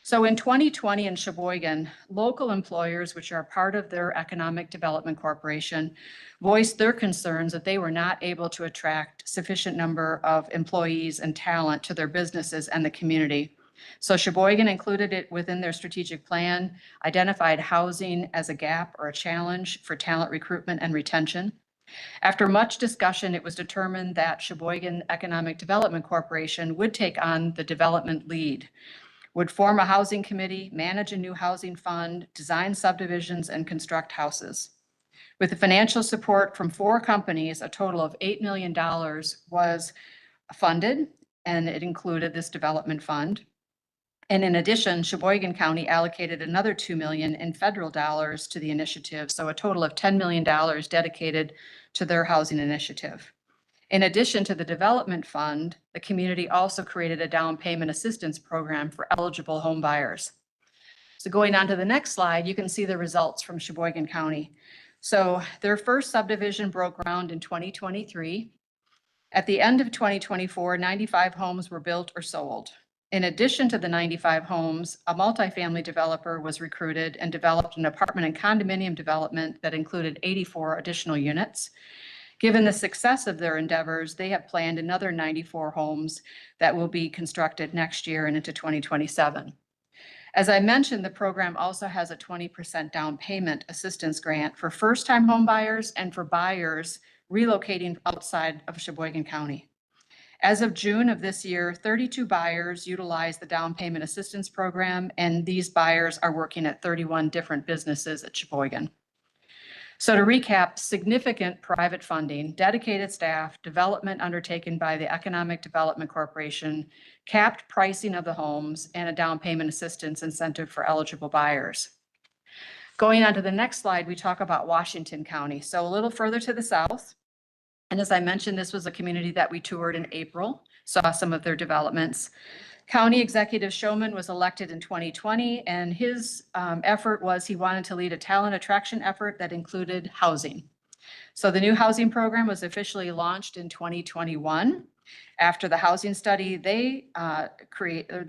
So in 2020 in Sheboygan, local employers, which are part of their economic development corporation, voiced their concerns that they were not able to attract sufficient number of employees and talent to their businesses and the community. So Sheboygan included it within their strategic plan, identified housing as a gap or a challenge for talent recruitment and retention. After much discussion, it was determined that Sheboygan Economic Development Corporation would take on the development lead, would form a housing committee, manage a new housing fund, design subdivisions, and construct houses. With the financial support from 4 companies, a total of $8 million was funded, and it included this development fund. And in addition, Sheboygan County allocated another $2 million in federal dollars to the initiative, so a total of $10 million dedicated to their housing initiative. In addition to the development fund, the community also created a down payment assistance program for eligible home buyers. So going on to the next slide, you can see the results from Sheboygan County. So their first subdivision broke ground in 2023. At the end of 2024, 95 homes were built or sold. In addition to the 95 homes, a multifamily developer was recruited and developed an apartment and condominium development that included 84 additional units. Given the success of their endeavors, they have planned another 94 homes that will be constructed next year and into 2027. As I mentioned, the program also has a 20% down payment assistance grant for first-time home buyers and for buyers relocating outside of Sheboygan County. As of June of this year, 32 buyers utilized the down payment assistance program, and these buyers are working at 31 different businesses at Sheboygan. So to recap, significant private funding, dedicated staff, development undertaken by the Economic Development Corporation, capped pricing of the homes, and a down payment assistance incentive for eligible buyers. Going on to the next slide, we talk about Washington County. So a little further to the south. And as I mentioned, this was a community that we toured in April, saw some of their developments. County Executive Showman was elected in 2020, and his effort was he wanted to lead a talent attraction effort that included housing. So the new housing program was officially launched in 2021. After the housing study they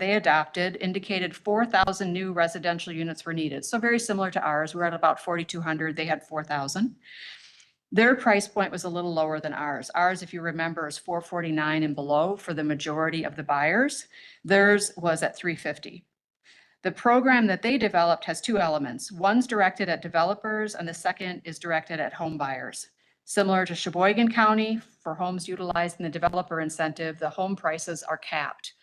adopted indicated 4,000 new residential units were needed. So very similar to ours. We're at about 4,200. They had 4,000. Their price point was a little lower than ours. Ours, if you remember, is $449 and below for the majority of the buyers. Theirs was at $350. The program that they developed has 2 elements. One's directed at developers and the second is directed at home buyers. Similar to Sheboygan County, for homes utilizing the developer incentive, the home prices are capped.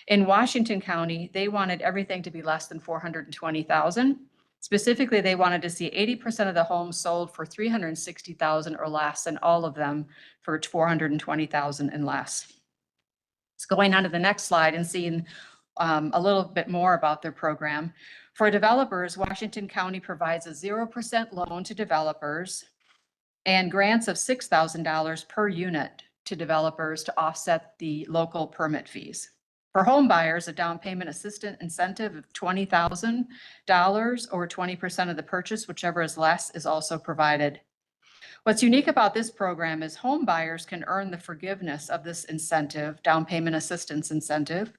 In Washington County, they wanted everything to be less than $420,000. Specifically, they wanted to see 80% of the homes sold for $360,000 or less, and all of them for $420,000 and less. So going on to the next slide and seeing a little bit more about their program. For developers, Washington County provides a 0% loan to developers and grants of $6,000 per unit to developers to offset the local permit fees. For home buyers, a down payment assistance incentive of $20,000 or 20% of the purchase, whichever is less, is also provided. What's unique about this program is home buyers can earn the forgiveness of this incentive, down payment assistance incentive,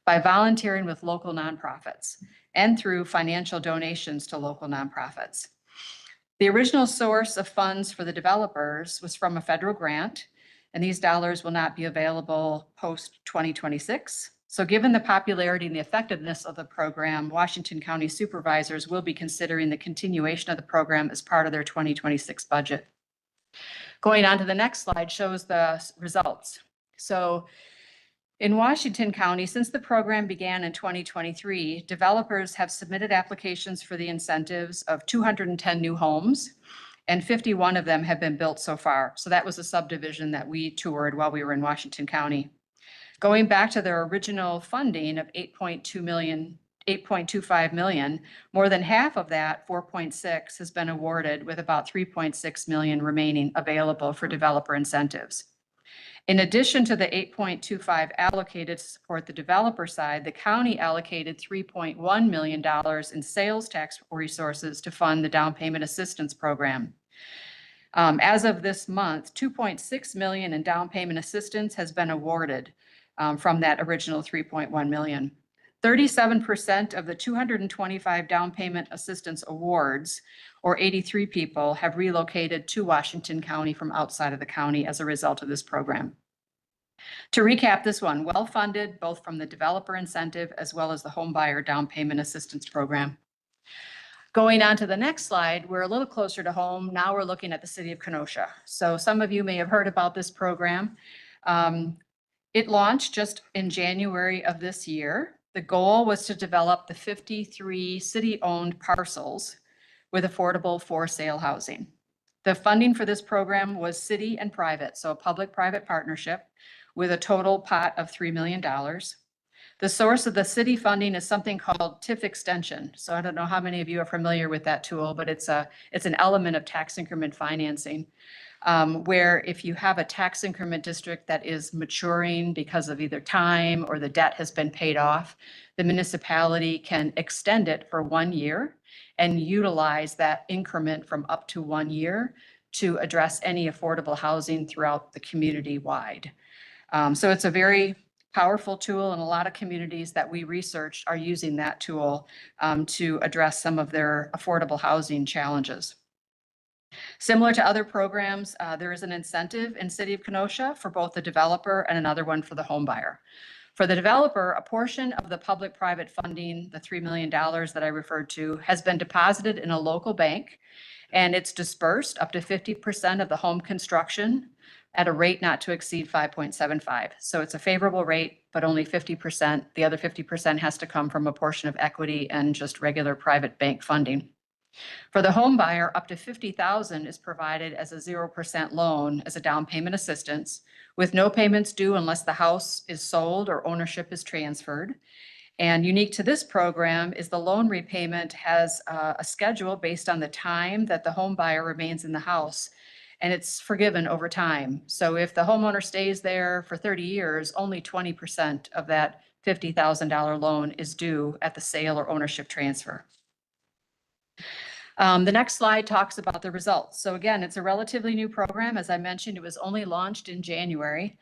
by volunteering with local nonprofits and through financial donations to local nonprofits. The original source of funds for the developers was from a federal grant, and these dollars will not be available post 2026. So given the popularity and the effectiveness of the program, Washington County supervisors will be considering the continuation of the program as part of their 2026 budget. Going on to the next slide shows the results. So in Washington County, since the program began in 2023, developers have submitted applications for the incentives of 210 new homes, and 51 of them have been built so far. So that was a subdivision that we toured while we were in Washington County. Going back to their original funding of $8.25 million, more than half of that, 4.6, has been awarded, with about 3.6 million remaining available for developer incentives. In addition to the 8.25 allocated to support the developer side, the county allocated $3.1 million in sales tax resources to fund the down payment assistance program. As of this month, 2.6 million in down payment assistance has been awarded from that original 3.1 million. 37% of the 225 down payment assistance awards, or 83 people, have relocated to Washington County from outside of the county as a result of this program. To recap this one, well-funded both from the developer incentive as well as the home buyer down payment assistance program. Going on to the next slide, we're a little closer to home. Now we're looking at the city of Kenosha. So some of you may have heard about this program. It launched just in January of this year. The goal was to develop the 53 city-owned parcels with affordable for-sale housing. The funding for this program was city and private, so a public-private partnership with a total pot of $3 million. The source of the city funding is something called TIF extension. So I don't know how many of you are familiar with that tool, but it's an element of tax increment financing. Where if you have a tax increment district that is maturing because of either time or the debt has been paid off, the municipality can extend it for 1 year and utilize that increment from up to 1 year to address any affordable housing throughout the community wide. So it's a very powerful tool, and a lot of communities that we researched are using that tool to address some of their affordable housing challenges. Similar to other programs, there is an incentive in City of Kenosha for both the developer and another one for the home buyer. For the developer, a portion of the public-private funding, the $3 million that I referred to, has been deposited in a local bank, and it's dispersed up to 50% of the home construction at a rate not to exceed 5.75. So it's a favorable rate, but only 50%. The other 50% has to come from a portion of equity and just regular private bank funding. For the home buyer, up to $50,000 is provided as a 0% loan as a down payment assistance, with no payments due unless the house is sold or ownership is transferred. And unique to this program is the loan repayment has a schedule based on the time that the home buyer remains in the house, and it's forgiven over time. So if the homeowner stays there for 30 years, only 20% of that $50,000 loan is due at the sale or ownership transfer. The next slide talks about the results. So again, it's a relatively new program. As I mentioned, it was only launched in January,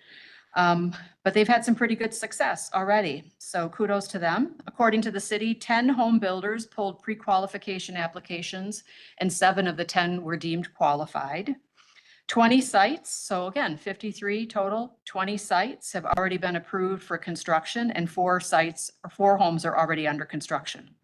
but they've had some pretty good success already. So kudos to them. According to the city, 10 home builders pulled pre-qualification applications, and 7 of the 10 were deemed qualified. 20 sites, so again, 53 total, 20 sites have already been approved for construction, and 4 homes are already under construction.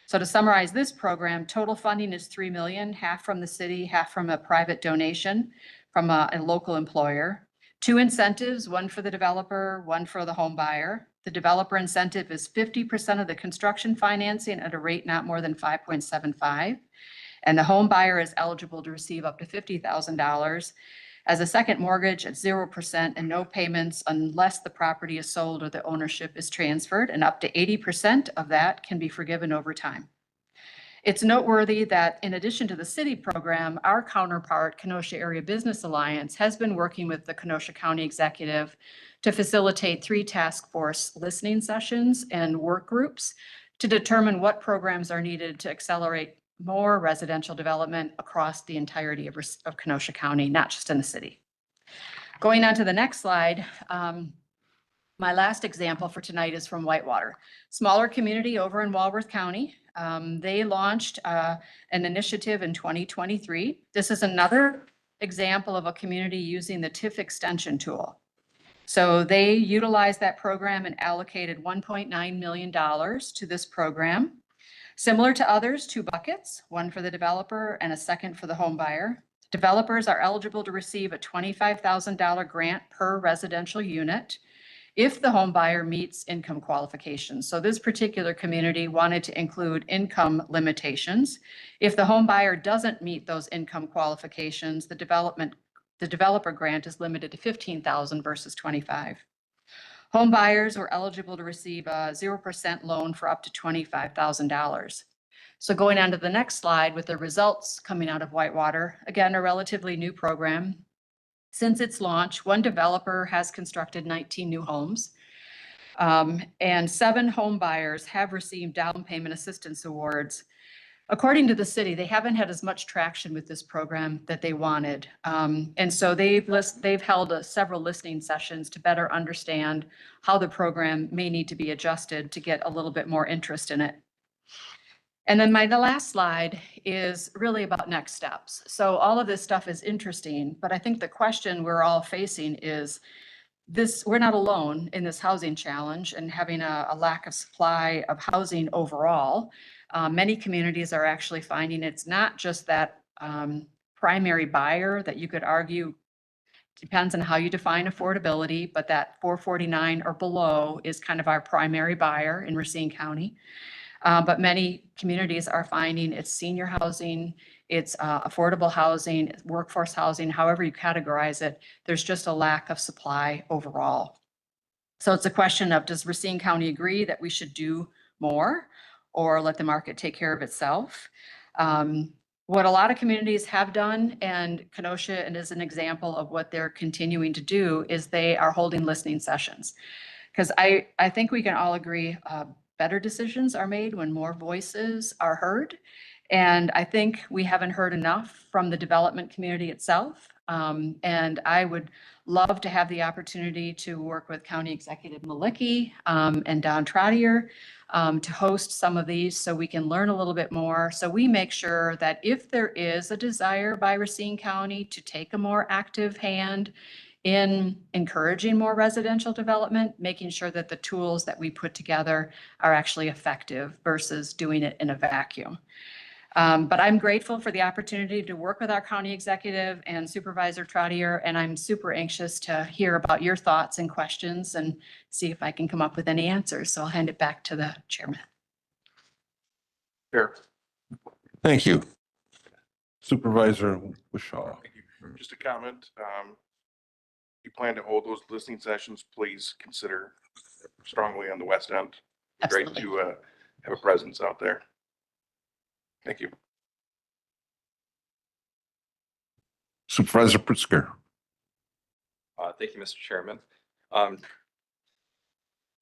So to summarize this program, total funding is $3 million, half from the city, half from a private donation from a local employer. 2 incentives, one for the developer, one for the home buyer. The developer incentive is 50% of the construction financing at a rate not more than 5.75. And the home buyer is eligible to receive up to $50,000 as a second mortgage at 0% and no payments unless the property is sold or the ownership is transferred, and up to 80% of that can be forgiven over time. It's noteworthy that in addition to the city program, our counterpart, Kenosha Area Business Alliance, has been working with the Kenosha County Executive to facilitate 3 task force listening sessions and work groups to determine what programs are needed to accelerate more residential development across the entirety of Kenosha County, not just in the city. Going on to the next slide, my last example for tonight is from Whitewater, smaller community over in Walworth County. They launched an initiative in 2023. This is another example of a community using the TIF extension tool. So they utilized that program and allocated $1.9 million to this program. Similar to others, 2 buckets, one for the developer and a second for the home buyer. Developers are eligible to receive a $25,000 grant per residential unit if the home buyer meets income qualifications. So this particular community wanted to include income limitations. If the home buyer doesn't meet those income qualifications, the developer grant is limited to $15,000 versus $25,000. Home buyers were eligible to receive a 0% loan for up to $25,000. So going on to the next slide with the results coming out of Whitewater, again, a relatively new program. Since its launch, one developer has constructed 19 new homes, and 7 home buyers have received down payment assistance awards. According to the city, they haven't had as much traction with this program that they wanted. And so they've held several listening sessions to better understand how the program may need to be adjusted to get a little bit more interest in it. And then the last slide is really about next steps. So all of this stuff is interesting, but I think the question we're all facing is this: we're not alone in this housing challenge and having a lack of supply of housing overall. Many communities are actually finding it's not just that primary buyer that you could argue depends on how you define affordability, but that 449 or below is kind of our primary buyer in Racine County. But many communities are finding it's senior housing, it's affordable housing, workforce housing, however you categorize it, there's just a lack of supply overall. So it's a question of, does Racine County agree that we should do more or let the market take care of itself? What a lot of communities have done, and Kenosha is an example of what they're continuing to do, is they are holding listening sessions. Because I think we can all agree better decisions are made when more voices are heard. And I think we haven't heard enough from the development community itself. And I would love to have the opportunity to work with County Executive Malicki and Don Trottier to host some of these so we can learn a little bit more. So we make sure that if there is a desire by Racine County to take a more active hand in encouraging more residential development, making sure that the tools that we put together are actually effective versus doing it in a vacuum. But I'm grateful for the opportunity to work with our county executive and Supervisor Trottier, and I'm super anxious to hear about your thoughts and questions and see if I can come up with any answers. So I'll hand it back to the chairman. Fair. Thank you. Supervisor Wishaw. Thank you. Just a comment. If you plan to hold those listening sessions, please consider strongly on the west end. Absolutely. Great to have a presence out there. Thank you. Supervisor Pritzker. Thank you, Mr. Chairman.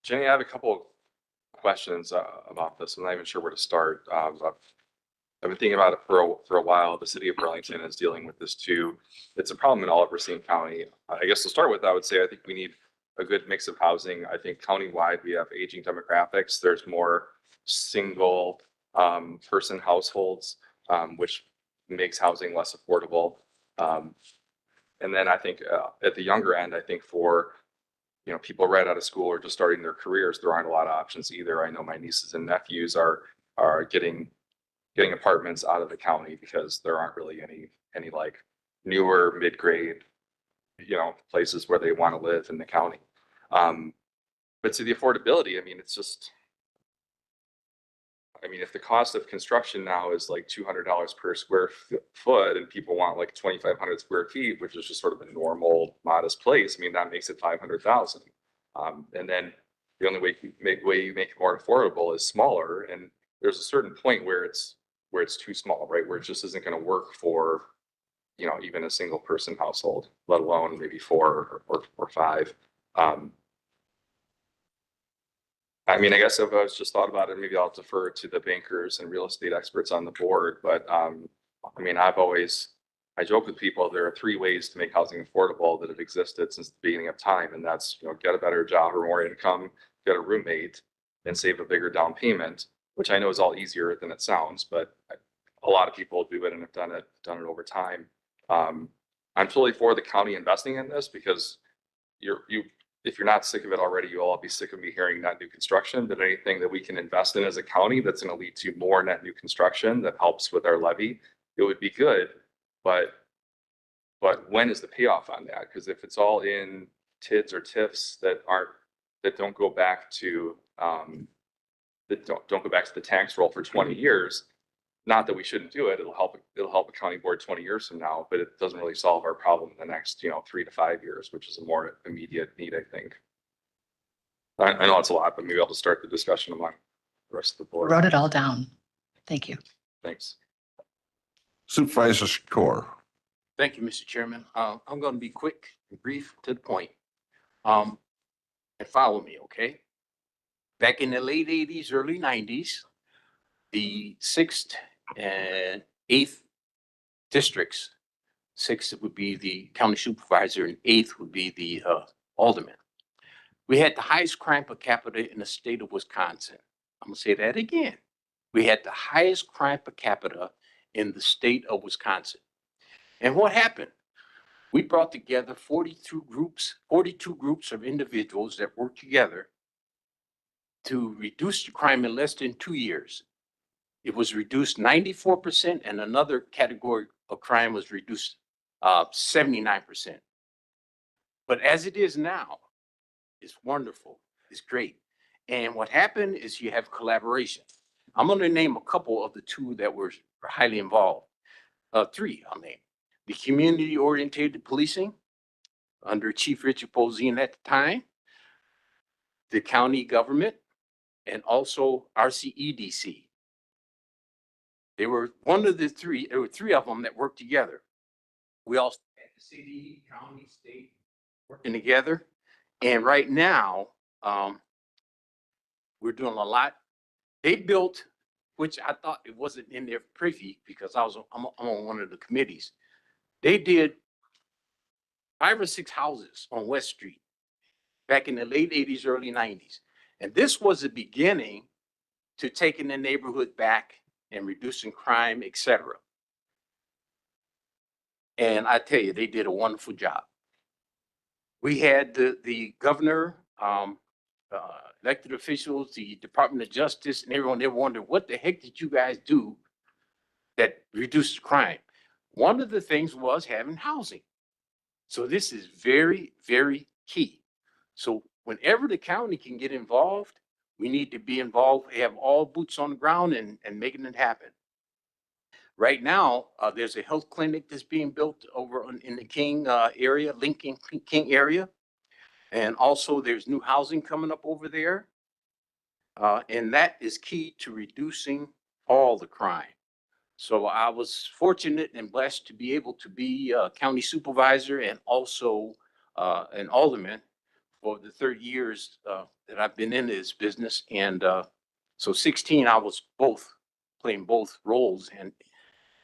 Jenny, I have a couple of questions about this. I'm not even sure where to start. I've been thinking about it for a while. The city of Burlington is dealing with this too. It's a problem in all of Racine County. I guess to start with, I would say I think we need a good mix of housing. I think countywide we have aging demographics. There's more single person households, which makes housing less affordable. And then I think at the younger end, I think for people right out of school or just starting their careers, there aren't a lot of options either. I know my nieces and nephews are getting apartments out of the county because there aren't really any like newer mid-grade, places where they want to live in the county. But to the affordability, if the cost of construction now is like $200 per square foot and people want like 2,500 square feet, which is just sort of a normal modest place, that makes it 500,000. And then the only way you make it more affordable is smaller. And there's a certain point where it's where it's too small, right? Where it just isn't going to work for, you know, even a single person household, let alone maybe four or five. I mean, I guess if I was just thought about it, maybe I'll defer to the bankers and real estate experts on the board. But I mean, I joke with people, there are three ways to make housing affordable that have existed since the beginning of time. And that's, you know, get a better job or more income, get a roommate, and save a bigger down payment, which I know is all easier than it sounds, but a lot of people do it and have done it over time. I'm totally for the county investing in this because if you're not sick of it already, you'll all be sick of me hearing net new construction, but anything that we can invest in as a county that's going to lead to more net new construction that helps with our levy, it would be good. But when is the payoff on that? Because if it's all in TIDs or TIFs that don't go back to the tax roll for 20 years, not that we shouldn't do it. It'll help a county board 20 years from now, but it doesn't really solve our problem in the next, 3 to 5 years, which is a more immediate need, I think. I know it's a lot, but maybe I'll just start the discussion among the rest of the board. Wrote it all down. Thank you. Thanks. Supervisor Secor. Thank you, Mr. Chairman. I'm going to be quick and brief to the point. And follow me, okay? Back in the late 80s, early 90s, the 6th and 8th districts, 6th would be the county supervisor and 8th would be the alderman. We had the highest crime per capita in the state of Wisconsin. I'm going to say that again. We had the highest crime per capita in the state of Wisconsin. And what happened? We brought together 42 groups of individuals that worked together to reduce the crime in less than 2 years. It was reduced 94%, and another category of crime was reduced 79%. But as it is now, it's wonderful. It's great. And what happened is you have collaboration. I'm going to name a couple of the two that were highly involved. Three, I'll name. The community-oriented policing under Chief Richard Poseen at the time, the county government, and also RCEDC. They were one of the three, there were three of them that worked together. We also had the city, county, state working together. And right now, we're doing a lot. They built, which I thought it wasn't in their privy because I'm on one of the committees. They did 5 or 6 houses on West Street back in the late 80s, early 90s. And this was the beginning to taking the neighborhood back and reducing crime, etc. And I tell you, they did a wonderful job. We had the governor, elected officials, the Department of Justice, and everyone. They wondered, what the heck did you guys do that reduced crime? One of the things was having housing. So this is very, very key. So whenever the county can get involved, we need to be involved, have all boots on the ground and making it happen. Right now, there's a health clinic that's being built over in the King area, Lincoln King area. And also there's new housing coming up over there. And that is key to reducing all the crime. So I was fortunate and blessed to be able to be a county supervisor and also an alderman for the 30 years that I've been in this business. And so 16, I was playing both roles. And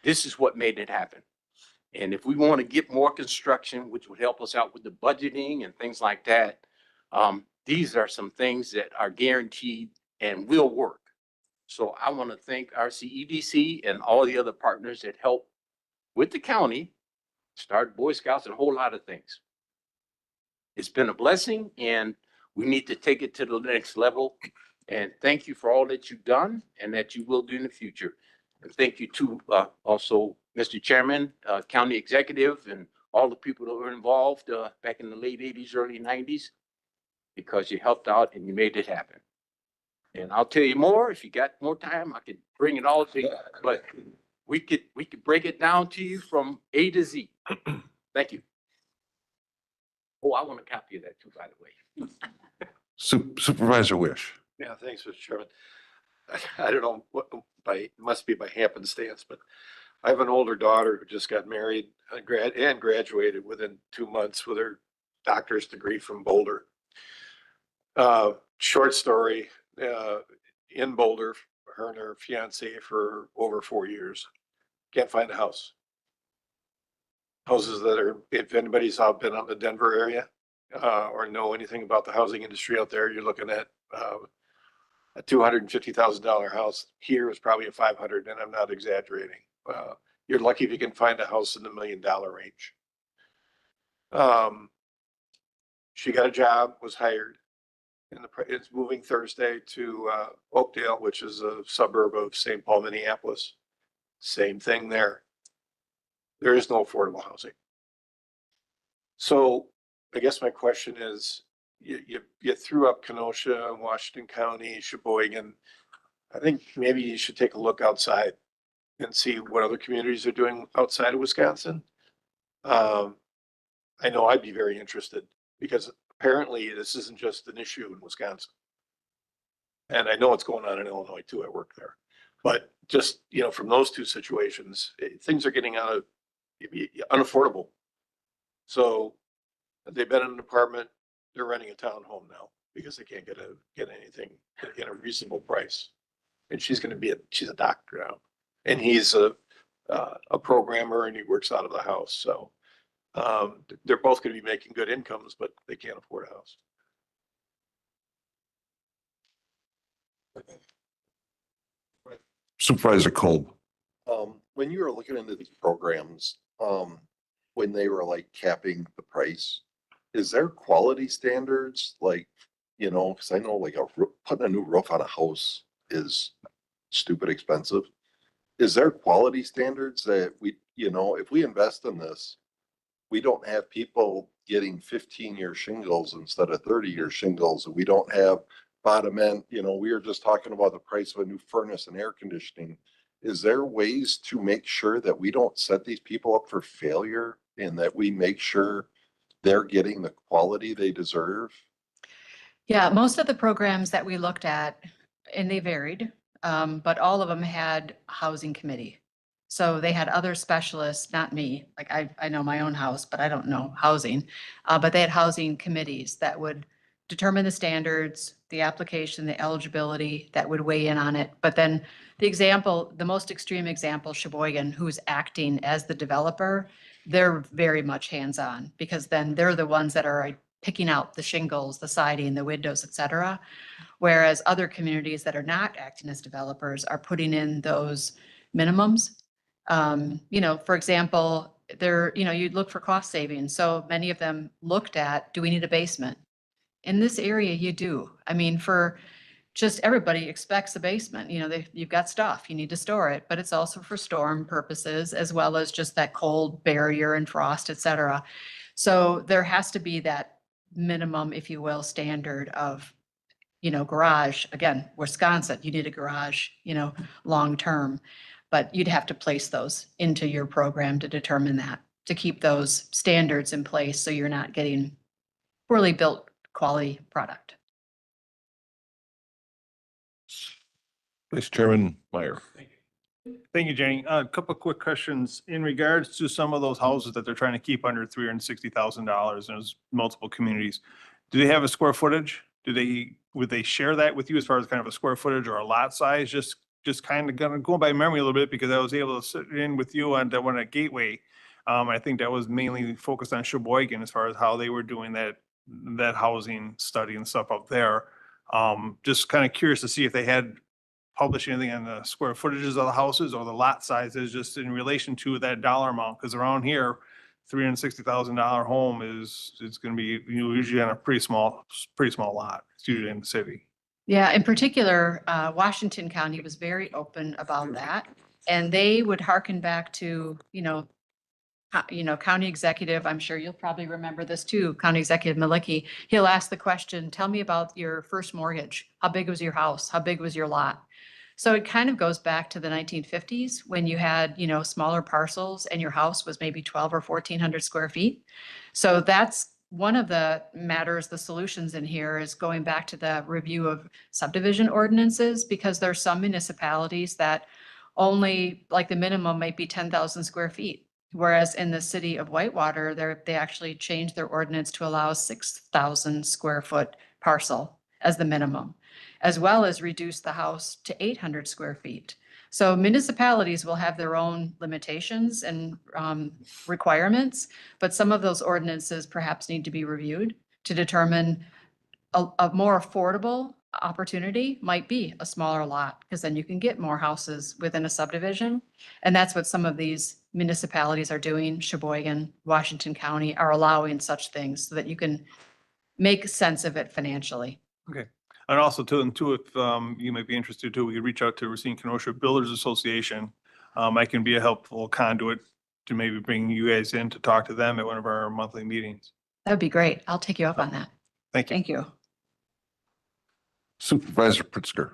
this is what made it happen. And if we want to get more construction, which would help us out with the budgeting and things like that, these are some things that are guaranteed and will work. So I want to thank our CEDC and all the other partners that help with the county, start Boy Scouts and a whole lot of things. It's been a blessing and we need to take it to the next level. And thank you for all that you've done and that you will do in the future. And thank you to also Mr. Chairman, County Executive, and all the people that were involved back in the late 80s, early 90s, because you helped out and you made it happen. And I'll tell you more. If you got more time, I could bring it all to you, but we could break it down to you from A to Z. Thank you. Oh, I want a copy of that too, by the way. Supervisor Wish. Yeah, thanks, Mr. Chairman. I don't know what, must be by happenstance, but I have an older daughter who just got married and graduated within 2 months with her doctor's degree from Boulder. Short story, in Boulder, her and her fiance for over 4 years. Can't find a house. Houses that are, if anybody's out been out in the Denver area, or know anything about the housing industry out there, you're looking at, a $250,000 house here is probably a 500, and I'm not exaggerating. You're lucky if you can find a house in the $1 million range. She got a job, was hired, and it's moving Thursday to Oakdale, which is a suburb of St. Paul, Minneapolis. Same thing there. There is no affordable housing. So I guess my question is, you threw up Kenosha, Washington County, Sheboygan. I think maybe you should take a look outside and see what other communities are doing outside of Wisconsin. I know I'd be very interested because apparently this isn't just an issue in Wisconsin. And I know what's going on in Illinois too. I work there. But just, from those two situations, things are getting unaffordable. So they've been in an apartment, they're renting a townhome now because they can't get anything at a reasonable price. And she's a doctor now. And he's a programmer and he works out of the house. So they're both going to be making good incomes, but they can't afford a house. Supervisor Kolb. When you were looking into these programs, when they were like capping the price, is there quality standards? Like, cause I know like putting a new roof on a house is stupid expensive. Is there quality standards that we, if we invest in this, we don't have people getting 15-year shingles instead of 30-year shingles, and we don't have bottom end, we were just talking about the price of a new furnace and air conditioning. Is there ways to make sure that we don't set these people up for failure and that we make sure they're getting the quality they deserve? Yeah, most of the programs that we looked at, and they varied, but all of them had a housing committee. So they had other specialists, not me, like I know my own house, but I don't know housing. But they had housing committees that would determine the standards, the application, the eligibility, that would weigh in on it. But then the most extreme example, Sheboygan, who's acting as the developer, they're very much hands-on because then they're the ones that are picking out the shingles, the siding, the windows, et cetera. Whereas other communities that are not acting as developers are putting in those minimums. For example, you'd look for cost savings. So many of them looked at, do we need a basement? In this area, you do. I mean, for just everybody expects a basement. You've got stuff, you need to store it, but it's also for storm purposes as well as just that cold barrier and frost, et cetera. So there has to be that minimum, if you will, standard of, garage. Again, Wisconsin, you need a garage, long term, but you'd have to place those into your program to determine that, to keep those standards in place so you're not getting poorly built quality product. Vice Chairman Meyer. Thank you, Jenny. A couple of quick questions in regards to some of those houses that they're trying to keep under $360,000. There's multiple communities. Do they have a square footage? Would they share that with you as far as kind of a square footage or a lot size? Just kind of going by memory a little bit because I was able to sit in with you on that one at Gateway. I think that was mainly focused on Sheboygan as far as how they were doing that housing study and stuff up there. Just kind of curious to see if they had published anything on the square footages of the houses or the lot sizes, just in relation to that dollar amount. Because around here, $360,000 home it's going to be usually on a pretty small lot. It's usually in the city. Yeah, in particular, Washington County was very open about that. And they would hearken back to, county executive, I'm sure you'll probably remember this too, County Executive Malicki. He'll ask the question, tell me about your first mortgage. How big was your house? How big was your lot? So it kind of goes back to the 1950s when you had, smaller parcels and your house was maybe 12 or 1,400 square feet. So that's one of the matters, the solutions in here is going back to the review of subdivision ordinances, because there are some municipalities that only, like the minimum might be 10,000 square feet. Whereas in the city of Whitewater, they actually changed their ordinance to allow a 6,000 square foot parcel as the minimum, as well as reduce the house to 800 square feet. So municipalities will have their own limitations and requirements, but some of those ordinances perhaps need to be reviewed to determine a more affordable opportunity might be a smaller lot, because then you can get more houses within a subdivision. And that's what some of these municipalities are doing. Sheboygan, Washington County are allowing such things so that you can make sense of it financially. Okay. And also too, if you might be interested too, we could reach out to Racine Kenosha Builders Association. I can be a helpful conduit to maybe bring you guys in to talk to them at one of our monthly meetings. That'd be great. I'll take you up on that. Thank you. Thank you. Supervisor Pritzker.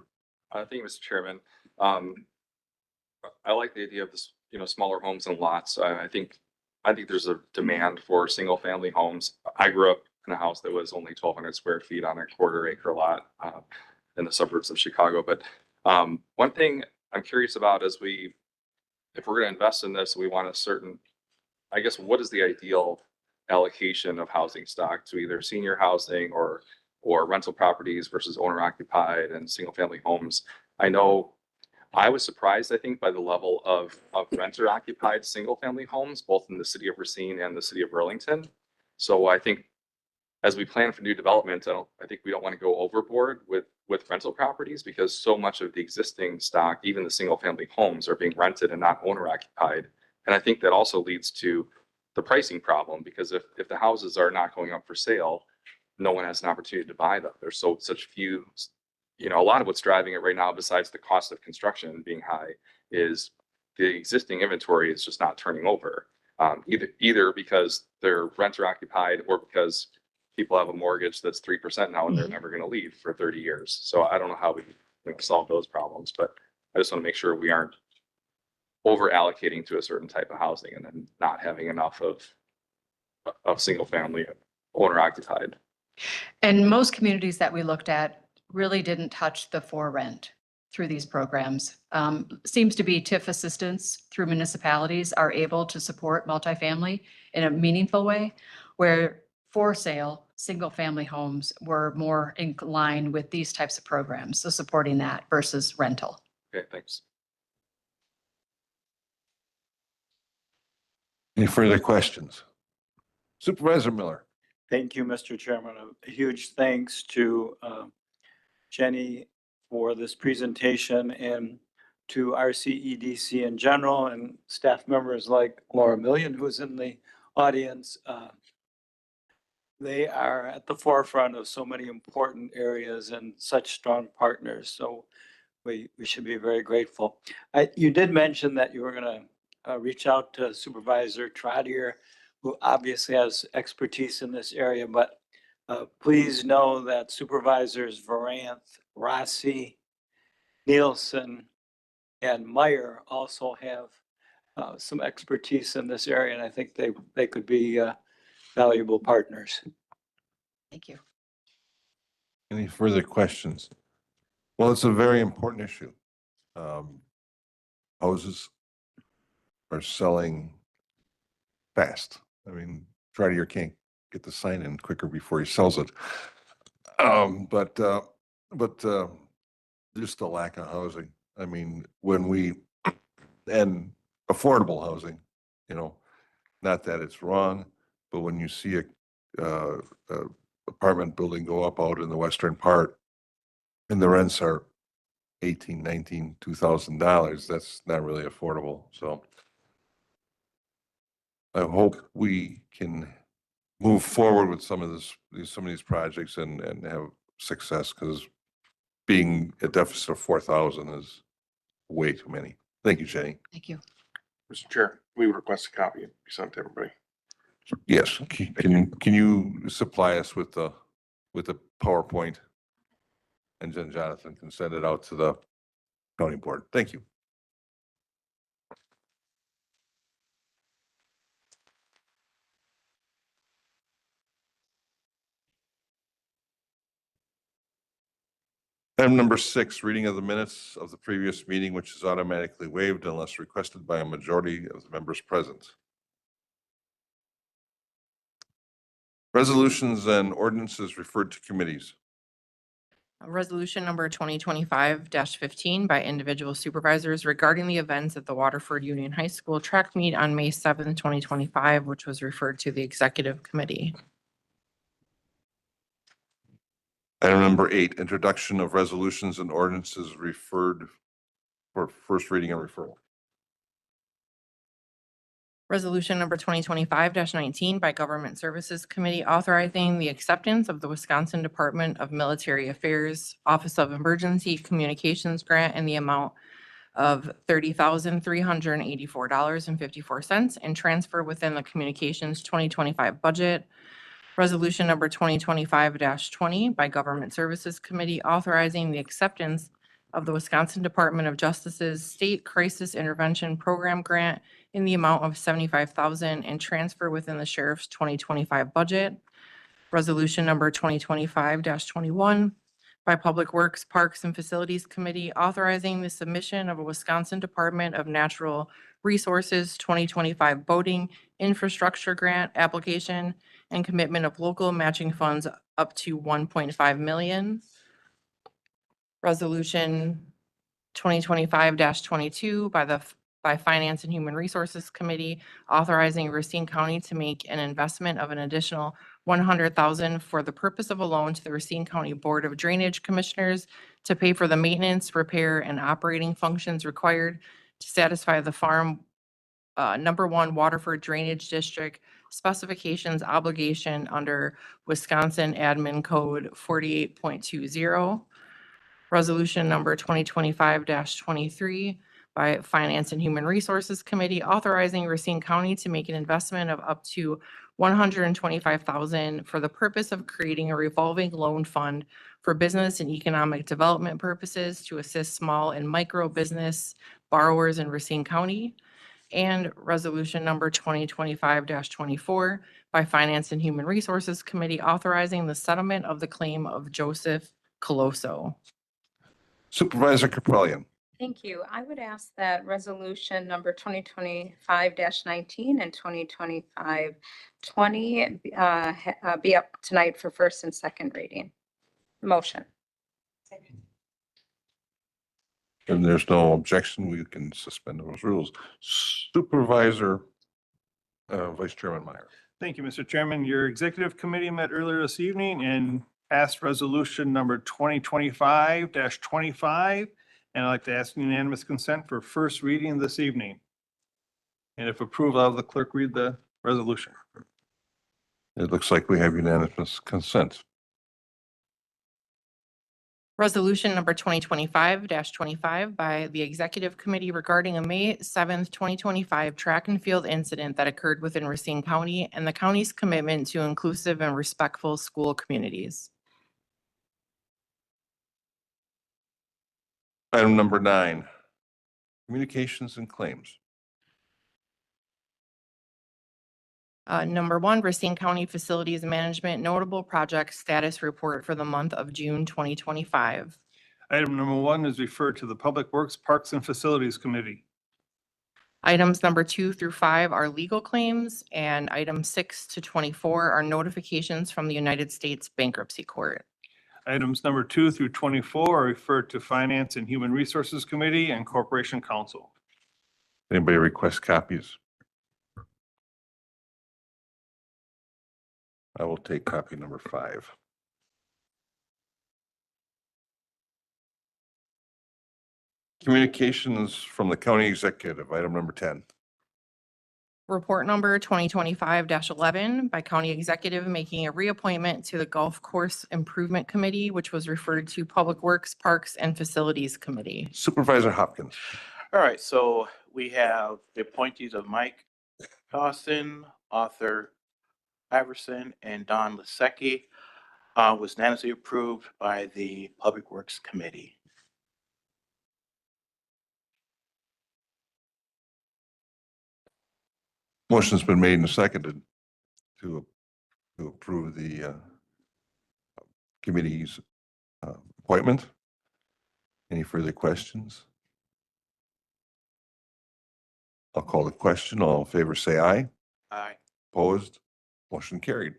Thank you, Mr. Chairman. I like the idea of this, smaller homes and lots. I think there's a demand for single family homes. I grew up in a house that was only 1,200 square feet on a quarter acre lot in the suburbs of Chicago. But one thing I'm curious about is if we're going to invest in this, we want a certain, I guess, what is the ideal allocation of housing stock to either senior housing or rental properties versus owner occupied and single family homes? I know I was surprised, I think, by the level of renter occupied single family homes, both in the city of Racine and the city of Burlington. So I think as we plan for new development, I think we don't want to go overboard with rental properties, because so much of the existing stock, even the single family homes, are being rented and not owner occupied. And I think that also leads to the pricing problem, because if the houses are not going up for sale, no one has an opportunity to buy them. There's such few, a lot of what's driving it right now, besides the cost of construction being high, is the existing inventory is just not turning over. Either because they're renter occupied or because people have a mortgage that's 3% now and they're never going to leave for 30 years. So I don't know how we can solve those problems, but I just want to make sure we aren't over allocating to a certain type of housing and then not having enough of single family owner occupied. And most communities that we looked at really didn't touch the for rent through these programs. Seems to be TIF assistance through municipalities are able to support multifamily in a meaningful way, where for sale, single family homes were more in line with these types of programs. So supporting that versus rental. Okay, thanks. Any further questions? Supervisor Miller. Thank you, Mr. Chairman. A huge thanks to Jenny for this presentation, and to RCEDC in general, and staff members like Laura Million, who is in the audience. They are at the forefront of so many important areas and such strong partners. So we should be very grateful. You did mention that you were going to reach out to Supervisor Trottier, who obviously has expertise in this area, but please know that Supervisors Varanth, Rossi, Nielsen, and Meyer also have some expertise in this area, and I think they could be valuable partners. Thank you. Any further questions? Well, it's a very important issue. Houses are selling fast. I mean, try to your king, get the sign in quicker before he sells it. But just the lack of housing. I mean, and affordable housing, not that it's wrong, but when you see a apartment building go up out in the western part and the rents are $18,000, $19,000, $2,000, that's not really affordable. So I hope we can move forward with some of these projects and have success, because being a deficit of 4,000 is way too many. Thank you, Jenny. Thank you. Mr. Chair, we would request a copy and be sent to everybody. Yes, can you supply us with the PowerPoint? And then Jonathan can send it out to the county board. Thank you. Item number 6, reading of the minutes of the previous meeting, which is automatically waived unless requested by a majority of the members present. Resolutions and ordinances referred to committees. Resolution number 2025-15 by individual supervisors regarding the events at the Waterford Union High School track meet on May 7th, 2025, which was referred to the executive committee. Item number 8, introduction of resolutions and ordinances referred for first reading and referral. Resolution number 2025-19 by Government Services Committee authorizing the acceptance of the Wisconsin Department of Military Affairs Office of Emergency Communications Grant in the amount of $30,384.54 and transfer within the Communications 2025 budget. Resolution number 2025-20 by Government Services Committee authorizing the acceptance of the Wisconsin Department of Justice's State Crisis Intervention Program Grant in the amount of $75,000 and transfer within the Sheriff's 2025 budget. Resolution number 2025-21 by Public Works, Parks, and Facilities Committee authorizing the submission of a Wisconsin Department of Natural Resources 2025 boating infrastructure grant application and commitment of local matching funds up to $1.5 million. Resolution 2025-22 by Finance and Human Resources Committee authorizing Racine County to make an investment of an additional $100,000 for the purpose of a loan to the Racine County Board of Drainage Commissioners to pay for the maintenance, repair, and operating functions required to satisfy the Farm Number 1 Waterford Drainage District specifications obligation under Wisconsin Admin Code 48.20. Resolution number 2025-23 by Finance and Human Resources Committee authorizing Racine County to make an investment of up to $125,000 for the purpose of creating a revolving loan fund for business and economic development purposes to assist small and micro business borrowers in Racine County. And resolution number 2025-24 by Finance and Human Resources Committee authorizing the settlement of the claim of Joseph Colosso. Supervisor Caprellian. Thank you. I would ask that resolution number 2025-19 and 2025-20 be up tonight for first and second reading. Motion. And there's no objection, we can suspend those rules. Supervisor, Vice Chairman Meyer. Thank you, Mr. Chairman. Your executive committee met earlier this evening and passed resolution number 2025-25. And I'd like to ask unanimous consent for first reading this evening. And if approved, I'll have the clerk read the resolution. It looks like we have unanimous consent. Resolution number 2025-25 by the Executive Committee regarding a May 7th, 2025 track and field incident that occurred within Racine County and the county's commitment to inclusive and respectful school communities. Item number 9, communications and claims. Number 1, Racine County Facilities Management Notable Project Status Report for the month of June 2025. Item number 1 is referred to the Public Works, Parks, and Facilities Committee. Items number 2 through 5 are legal claims, and items 6 to 24 are notifications from the United States Bankruptcy Court. Items number 2 through 24 are referred to Finance and Human Resources Committee and Corporation Council. Anybody request copies? I will take copy number 5. Communications from the county executive, item number 10. Report number 2025-11 by County Executive making a reappointment to the Golf Course Improvement Committee, which was referred to Public Works, Parks, and Facilities Committee. Supervisor Hopkins. All right, so we have the appointees of Mike Dawson, Arthur Iverson, and Don Lisecki was unanimously approved by the Public Works Committee. Motion's been made and seconded to approve the committee's appointment. Any further questions? I'll call the question. All in favor, say aye. Aye. Opposed? Motion carried.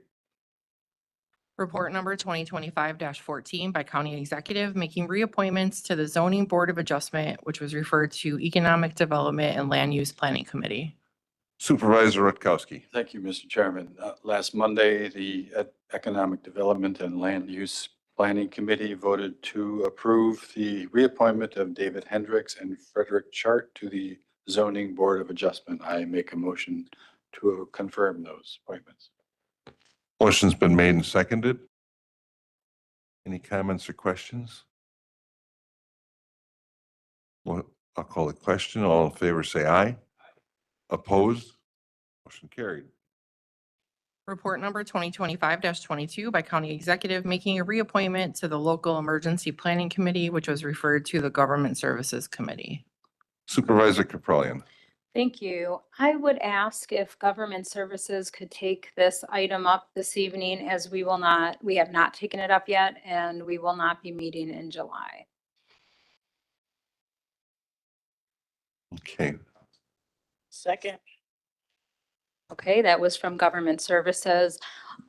Report number 2025-14 by County Executive, making reappointments to the Zoning Board of Adjustment, which was referred to Economic Development and Land Use Planning Committee. Supervisor Rutkowski. Thank you, Mr. Chairman. Last Monday, the Economic Development and Land Use Planning Committee voted to approve the reappointment of David Hendricks and Frederick Chart to the Zoning Board of Adjustment. I make a motion to confirm those appointments. Motion's been made and seconded. Any comments or questions? Well, I'll call the question. All in favor, say aye. Opposed? Motion carried. Report number 2025-22 by County Executive, making a reappointment to the Local Emergency Planning Committee, which was referred to the Government Services Committee. Supervisor Caprellian. Thank you. I would ask if Government Services could take this item up this evening, as we have not taken it up yet, and we will not be meeting in July. Okay. Second. Okay, that was from Government Services.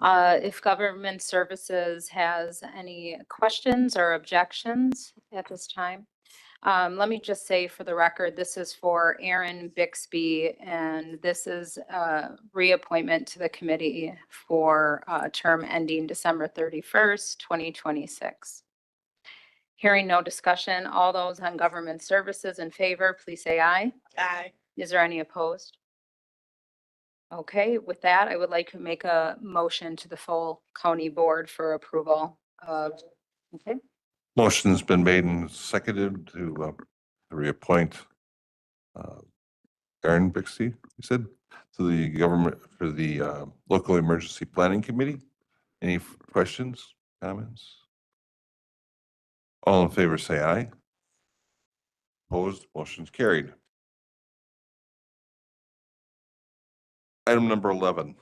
If Government Services has any questions or objections at this time. Let me just say for the record, this is for Aaron Bixby, and this is a reappointment to the committee for a term ending December 31st, 2026. Hearing no discussion, all those on Government Services in favor, please say aye. Aye. Is there any opposed? Okay, with that, I would like to make a motion to the full county board for approval of, okay. Motion's been made and seconded to reappoint Aaron Bixby, you said, to the government for the Local Emergency Planning Committee. Any questions, comments? All in favor, say aye. Opposed? Motion's carried. Item number 11,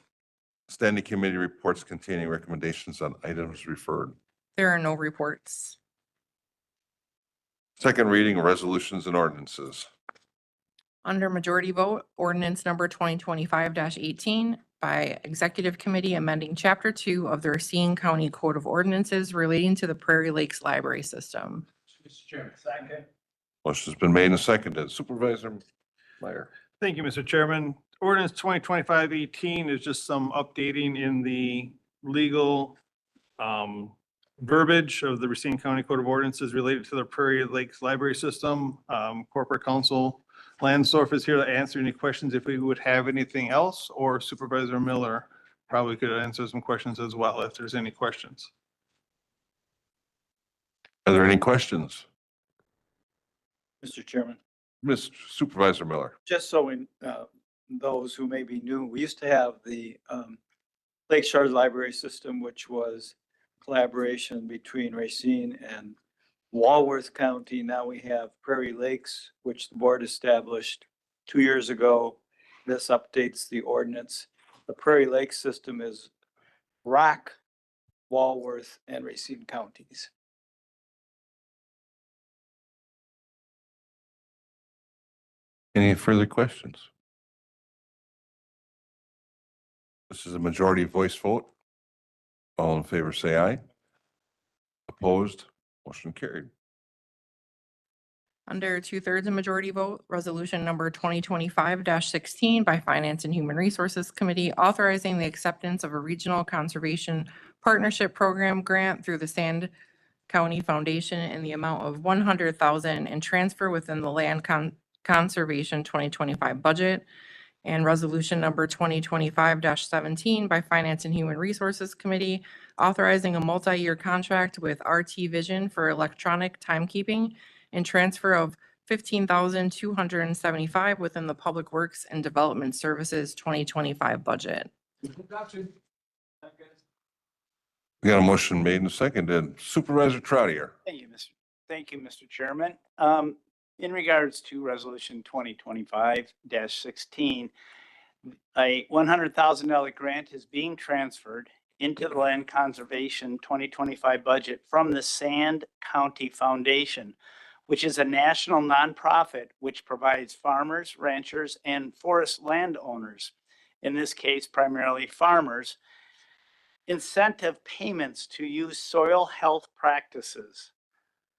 standing committee reports containing recommendations on items referred. There are no reports. Second reading of resolutions and ordinances. Under majority vote, ordinance number 2025-18 by Executive Committee amending Chapter 2 of the Racine County Code of Ordinances relating to the Prairie Lakes Library System. Mr. Chairman. Second. Motion's been made and seconded. Supervisor Meyer. Thank you, Mr. Chairman. Ordinance 2025-18 is just some updating in the legal verbiage of the Racine County Code of Ordinances related to the Prairie Lakes Library System. Corporate Counsel Lansdorf is here to answer any questions if we would have anything else, or Supervisor Miller probably could answer some questions as well if there's any questions. Are there any questions? Mr. Chairman. Mr. Supervisor Miller. Just so we, those who may be new, we used to have the Lake Shores Library System, which was collaboration between Racine and Walworth County. Now we have Prairie Lakes, which the board established 2 years ago. This updates the ordinance. The Prairie Lakes system is Rock, Walworth, and Racine counties. Any further questions? This is a majority voice vote. All in favor, say aye. Opposed? Motion carried. Under 2/3 of majority vote, resolution number 2025-16 by Finance and Human Resources Committee authorizing the acceptance of a regional conservation partnership program grant through the Sand County Foundation in the amount of $100,000 and transfer within the Land Conservation 2025 budget. And resolution number 2025-17 by Finance and Human Resources Committee authorizing a multi-year contract with RT Vision for electronic timekeeping and transfer of $15,275 within the Public Works and Development Services 2025 budget. We got a motion made and seconded. Supervisor Troutier. Thank you, Mr. Chairman. In regards to resolution 2025-16, a $100,000 grant is being transferred into the Land Conservation 2025 budget from the Sand County Foundation, which is a national nonprofit which provides farmers, ranchers, and forest landowners, in this case primarily farmers, incentive payments to use soil health practices.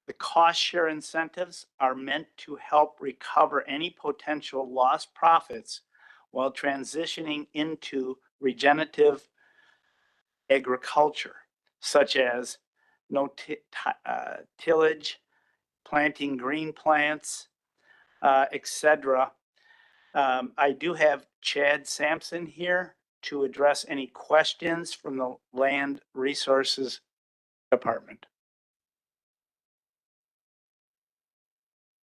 The cost share incentives are meant to help recover any potential lost profits while transitioning into regenerative agriculture, such as tillage, planting green plants, etc. I do have Chad Sampson here to address any questions from the Land Resources Department.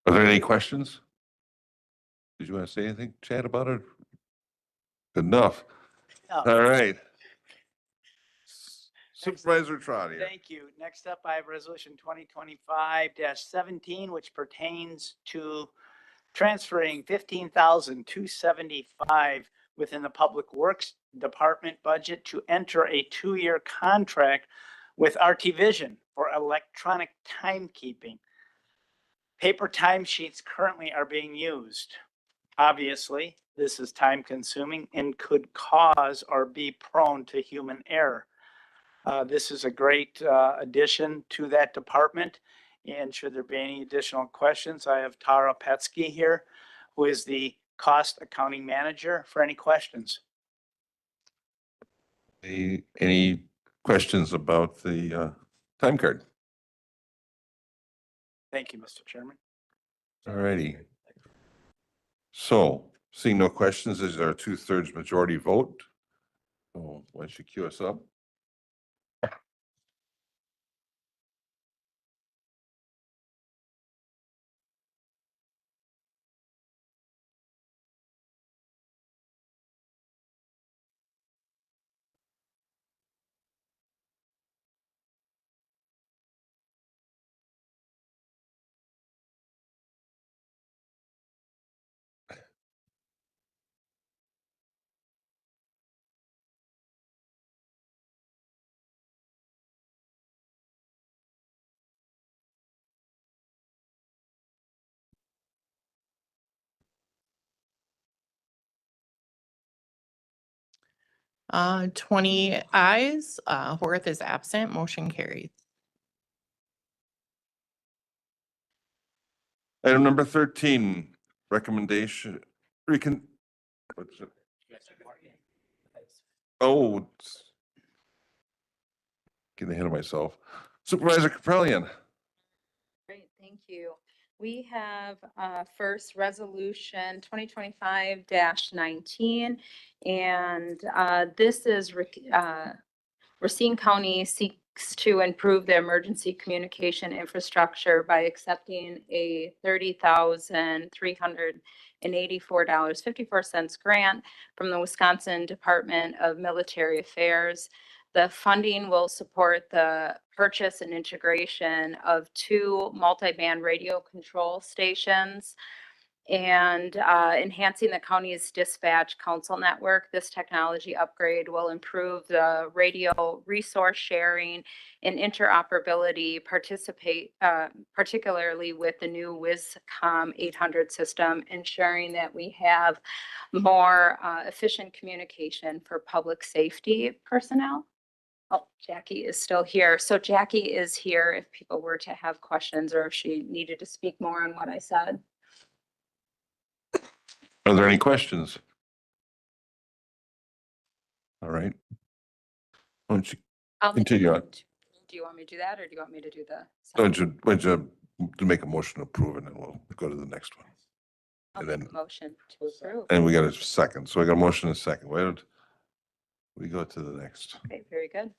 Are there any questions? Did you want to say anything, Chad, about it? Good enough. Yeah. All right. Supervisor Trotter. Thank you. Next up, I have resolution 2025-17, which pertains to transferring 15,275 within the Public Works Department budget to enter a 2-year contract with RT Vision for electronic timekeeping. Paper timesheets currently are being used. Obviously, this is time consuming and could cause or be prone to human error. This is a great addition to that department. And should there be any additional questions, I have Tara Petsky here, who is the cost accounting manager, for any questions. Any questions about the time card? Thank you, Mr. Chairman. All righty. So seeing no questions, is there a 2/3 majority vote? So why don't you cue us up? Uh, 20 ayes, Horwath is absent, motion carries. Item number 13, recommendation, what's it? Oh, getting ahead of myself. Supervisor Capellion. Great, thank you. We have first resolution 2025-19, and this is Racine County seeks to improve the emergency communication infrastructure by accepting a $30,384.54 grant from the Wisconsin Department of Military Affairs. The funding will support the purchase and integration of 2 multi-band radio control stations and enhancing the county's dispatch council network. This technology upgrade will improve the radio resource sharing and interoperability, particularly with the new WISCOM 800 system, ensuring that we have more efficient communication for public safety personnel. Oh, Jackie is still here. So Jackie is here if people were to have questions or if she needed to speak more on what I said. Are there any questions? All right. Why don't you continue on? Do you want me to do that or do you want me to do the? Why don't you make a motion to approve and then we'll go to the next one. I'll And make then- a motion to approve. And we got a second. So I got a motion and a second. Why don't we go to the next? Okay, very good.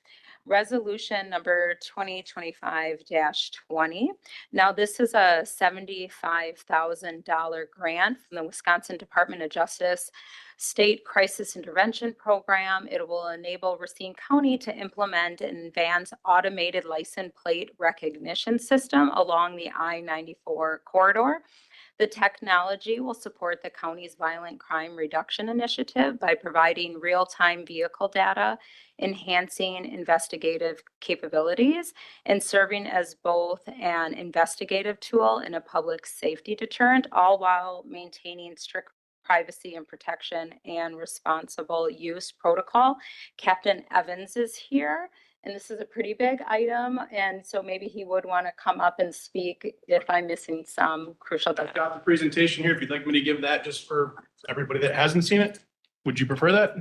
Resolution number 2025-20. Now, this is a $75,000 grant from the Wisconsin Department of Justice State Crisis Intervention Program. It will enable Racine County to implement an advanced automated license plate recognition system along the I-94 corridor. The technology will support the county's violent crime reduction initiative by providing real-time vehicle data, enhancing investigative capabilities, and serving as both an investigative tool and a public safety deterrent, all while maintaining strict privacy and protection and responsible use protocol. Captain Evans is here, and this is a pretty big item, and so maybe he would want to come up and speak if I'm missing some crucial. I've got the presentation here. If you'd like me to give that just for everybody that hasn't seen it, would you prefer that?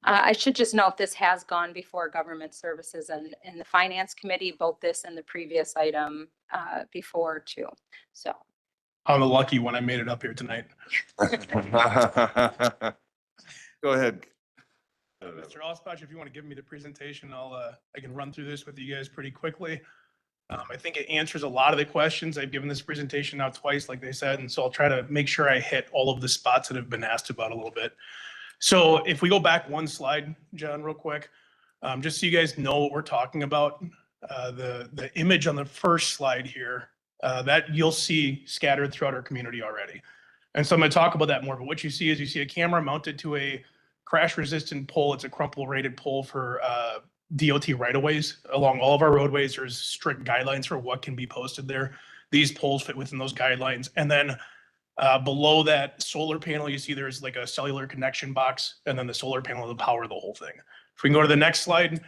I should just note this has gone before Government Services and the Finance Committee, both this and the previous item before too. So I'm the lucky one. I made it up here tonight. Go ahead. Mr. Ospach, if you want to give me the presentation, I can run through this with you guys pretty quickly. I think it answers a lot of the questions. I've given this presentation now twice, like they said, and so I'll try to make sure I hit all of the spots that have been asked about a little bit. So if we go back one slide, John, real quick, just so you guys know what we're talking about, the image on the first slide here, that you'll see scattered throughout our community already. And so I'm going to talk about that more, but what you see is you see a camera mounted to a crash resistant pole. It's a crumple rated pole for DOT right-of-ways along all of our roadways. There's strict guidelines for what can be posted there. These poles fit within those guidelines. And then below that solar panel, you see there's like a cellular connection box, and then the solar panel to power the whole thing. If we can go to the next slide,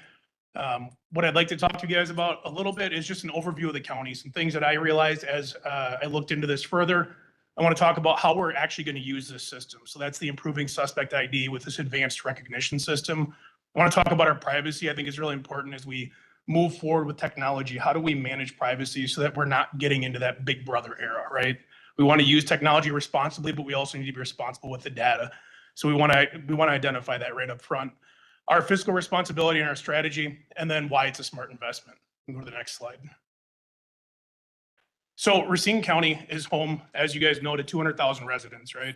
what I'd like to talk to you guys about a little bit is just an overview of the county, some things that I realized as I looked into this further. I want to talk about how we're actually going to use this system. So that's the improving suspect ID with this advanced recognition system. I want to talk about our privacy. I think it's really important as we move forward with technology. How do we manage privacy so that we're not getting into that big brother era, right? We want to use technology responsibly, but we also need to be responsible with the data. So we want to identify that right up front. Our fiscal responsibility and our strategy, and then why it's a smart investment. We'll go to the next slide. So Racine County is home, as you guys know, to 200,000 residents, right?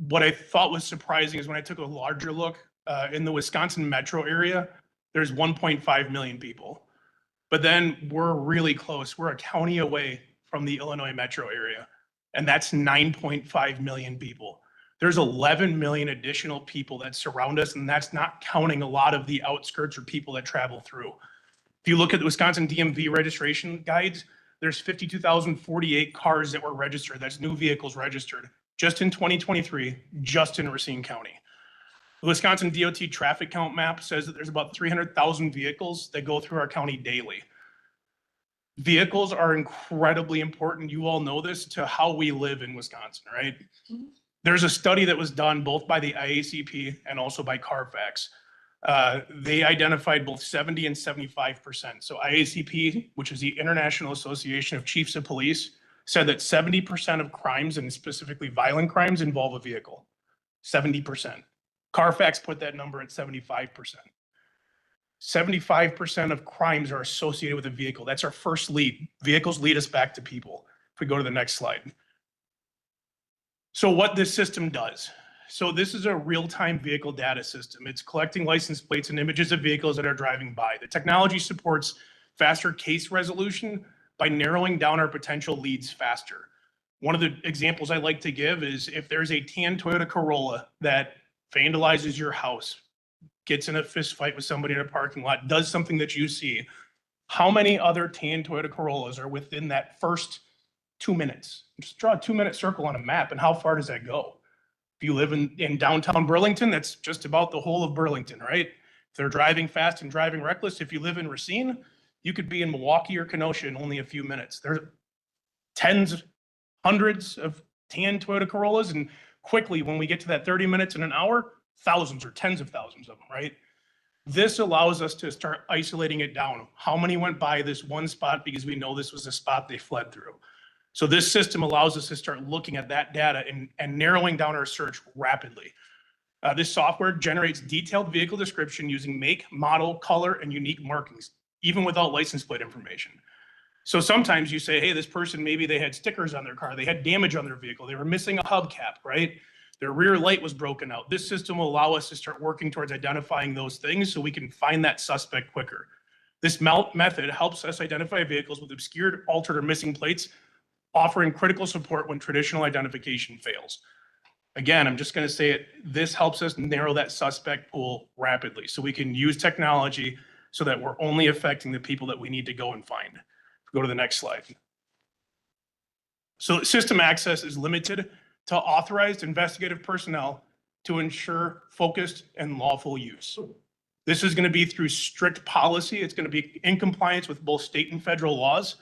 What I thought was surprising is when I took a larger look in the Wisconsin metro area, there's 1.5 million people. But then we're really close. We're a county away from the Illinois metro area, and that's 9.5 million people. There's 11 million additional people that surround us, and that's not counting a lot of the outskirts or people that travel through. If you look at the Wisconsin DMV registration guides, there's 52,048 cars that were registered. That's new vehicles registered just in 2023, just in Racine County. The Wisconsin DOT traffic count map says that there's about 300,000 vehicles that go through our county daily. Vehicles are incredibly important. You all know this, to how we live in Wisconsin, right? There's a study that was done both by the IACP and also by Carfax. They identified both 70 and 75%. So IACP, which is the International Association of Chiefs of Police, said that 70% of crimes, and specifically violent crimes, involve a vehicle. 70%. Carfax put that number at 75%. 75% of crimes are associated with a vehicle. That's our first lead. Vehicles lead us back to people. If we go to the next slide. So what this system does. So this is a real-time vehicle data system. It's collecting license plates and images of vehicles that are driving by. The technology supports faster case resolution by narrowing down our potential leads faster. One of the examples I like to give is if there's a tan Toyota Corolla that vandalizes your house, gets in a fist fight with somebody in a parking lot, does something that you see, how many other tan Toyota Corollas are within that first 2 minutes? Just draw a 2-minute circle on a map, and how far does that go? If you live in downtown Burlington, that's just about the whole of Burlington, right? If they're driving fast and driving reckless, if you live in Racine, you could be in Milwaukee or Kenosha in only a few minutes. There's tens, hundreds of tan Toyota Corollas, and quickly, when we get to that 30 minutes in an hour, thousands or tens of thousands of them, right? This allows us to start isolating it down. How many went by this one spot because we know this was the spot they fled through? So this system allows us to start looking at that data and narrowing down our search rapidly. This software generates detailed vehicle description using make, model, color, and unique markings, even without license plate information. So sometimes you say, hey, this person, maybe they had stickers on their car, they had damage on their vehicle, they were missing a hubcap, right? Their rear light was broken out. This system will allow us to start working towards identifying those things so we can find that suspect quicker. This method helps us identify vehicles with obscured, altered, or missing plates offering critical support when traditional identification fails. Again, I'm just going to say it, this helps us narrow that suspect pool rapidly so we can use technology so that we're only affecting the people that we need to go and find. Go to the next slide. So system access is limited to authorized investigative personnel to ensure focused and lawful use. This is going to be through strict policy. It's going to be in compliance with both state and federal laws.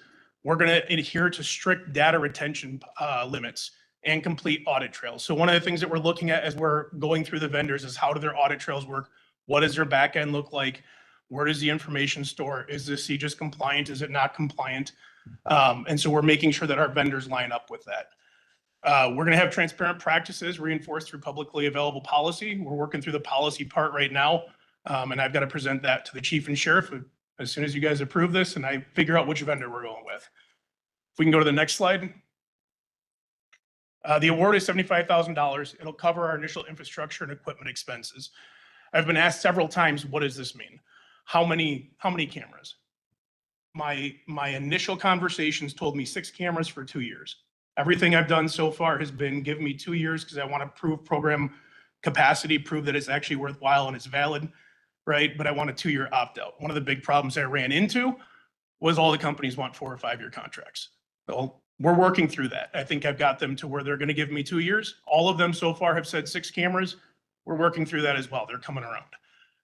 We're going to adhere to strict data retention limits and complete audit trails. So one of the things that we're looking at as we're going through the vendors is how do their audit trails work? What does their back end look like? Where does the information store? Is this CJIS compliant? Is it not compliant? And so we're making sure that our vendors line up with that. We're going to have transparent practices reinforced through publicly available policy. We're working through the policy part right now. And I've got to present that to the chief and sheriff as soon as you guys approve this and I figure out which vendor we're going with. If we can go to the next slide. The award is $75,000. It'll cover our initial infrastructure and equipment expenses. I've been asked several times, what does this mean? How many cameras? My initial conversations told me 6 cameras for 2 years. Everything I've done so far has been give me 2 years because I want to prove program capacity, prove that it's actually worthwhile and it's valid, right? But I want a 2-year opt-out. One of the big problems I ran into was all the companies want 4 or 5 year contracts. So we're working through that. I think I've got them to where they're going to give me 2 years. All of them so far have said 6 cameras. We're working through that as well. They're coming around.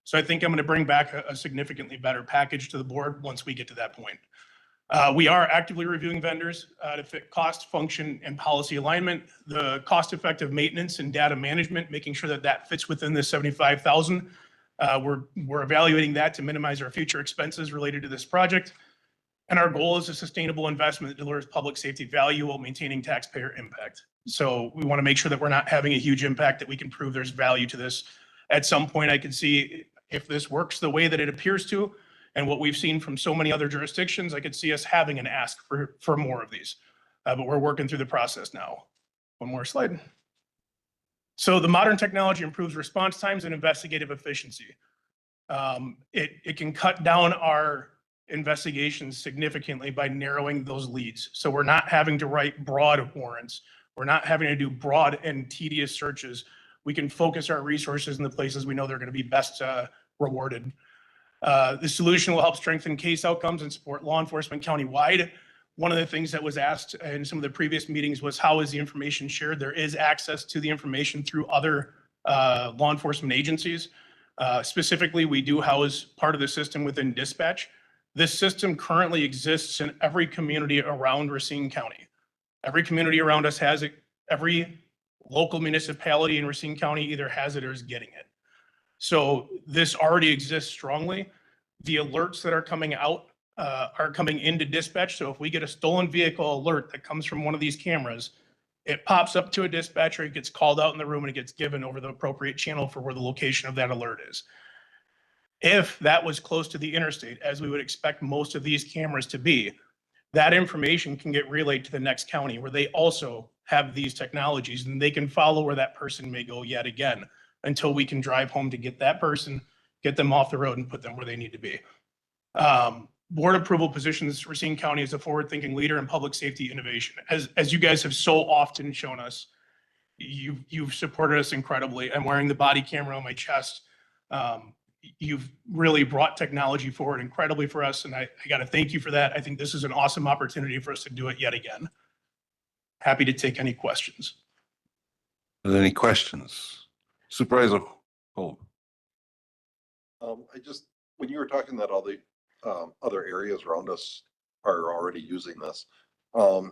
So I think I'm going to bring back a significantly better package to the board once we get to that point. We are actively reviewing vendors to fit cost, function, and policy alignment, the cost-effective maintenance and data management, making sure that that fits within the $75,000. We're evaluating that to minimize our future expenses related to this project. And our goal is a sustainable investment that delivers public safety value while maintaining taxpayer impact. So we want to make sure that we're not having a huge impact, that we can prove there's value to this. At some point, I can see if this works the way that it appears to, and what we've seen from so many other jurisdictions, I could see us having an ask for more of these. But we're working through the process now. One more slide. So the modern technology improves response times and investigative efficiency. It can cut down our investigations significantly by narrowing those leads. So we're not having to write broad warrants. We're not having to do broad and tedious searches. We can focus our resources in the places we know they're going to be best rewarded. The solution will help strengthen case outcomes and support law enforcement countywide. One of the things that was asked in some of the previous meetings was how is the information shared? There is access to the information through other law enforcement agencies. Specifically, we do house part of the system within dispatch. This system currently exists in every community around Racine County. Every community around us has it. Every local municipality in Racine County either has it or is getting it. So this already exists strongly. The alerts that are coming out are coming into dispatch. So if we get a stolen vehicle alert that comes from one of these cameras, it pops up to a dispatcher, it gets called out in the room, and it gets given over the appropriate channel for where the location of that alert is. If that was close to the interstate, as we would expect most of these cameras to be, that information can get relayed to the next county where they also have these technologies, and they can follow where that person may go yet again until we can drive home to get that person, get them off the road and put them where they need to be. Board approval positions Racine County as a forward-thinking leader in public safety innovation. As you guys have so often shown us, you've supported us incredibly. I'm wearing the body camera on my chest. You've really brought technology forward incredibly for us, and I got to thank you for that. I think this is an awesome opportunity for us to do it yet again. Happy to take any questions. Any questions? Supervisor Holt. When you were talking that all the other areas around us are already using this,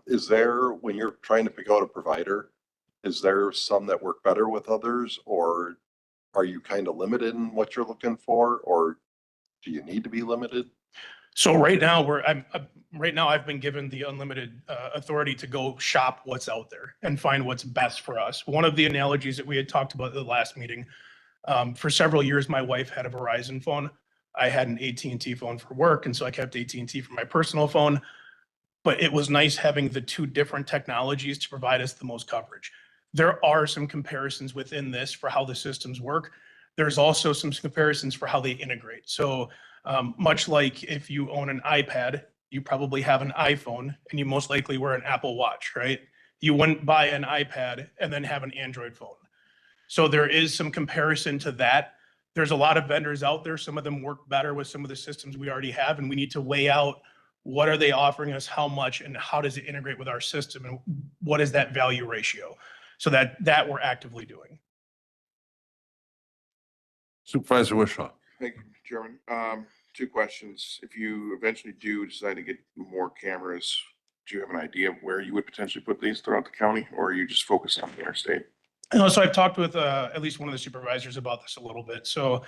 is there, when you're trying to pick out a provider, is there some that work better with others, or are you kind of limited in what you're looking for, or do you need to be limited? So right now I've been given the unlimited authority to go shop what's out there and find what's best for us. One of the analogies that we had talked about at the last meeting, for several years, my wife had a Verizon phone. I had an AT&T phone for work, and so I kept AT&T for my personal phone. But it was nice having the two different technologies to provide us the most coverage. There are some comparisons within this for how the systems work. There's also some comparisons for how they integrate. So much like if you own an iPad, you probably have an iPhone and you most likely wear an Apple Watch, right? You wouldn't buy an iPad and then have an Android phone. So there is some comparison to that. There's a lot of vendors out there. Some of them work better with some of the systems we already have, and we need to weigh out what are they offering us, how much, and how does it integrate with our system, and what is that value ratio? So that we're actively doing. Supervisor Wishaw. Thank you, Chairman. Two questions. If you eventually do decide to get more cameras, do you have an idea of where you would potentially put these throughout the county, or are you just focused on the interstate? So I've talked with at least one of the supervisors about this a little bit. So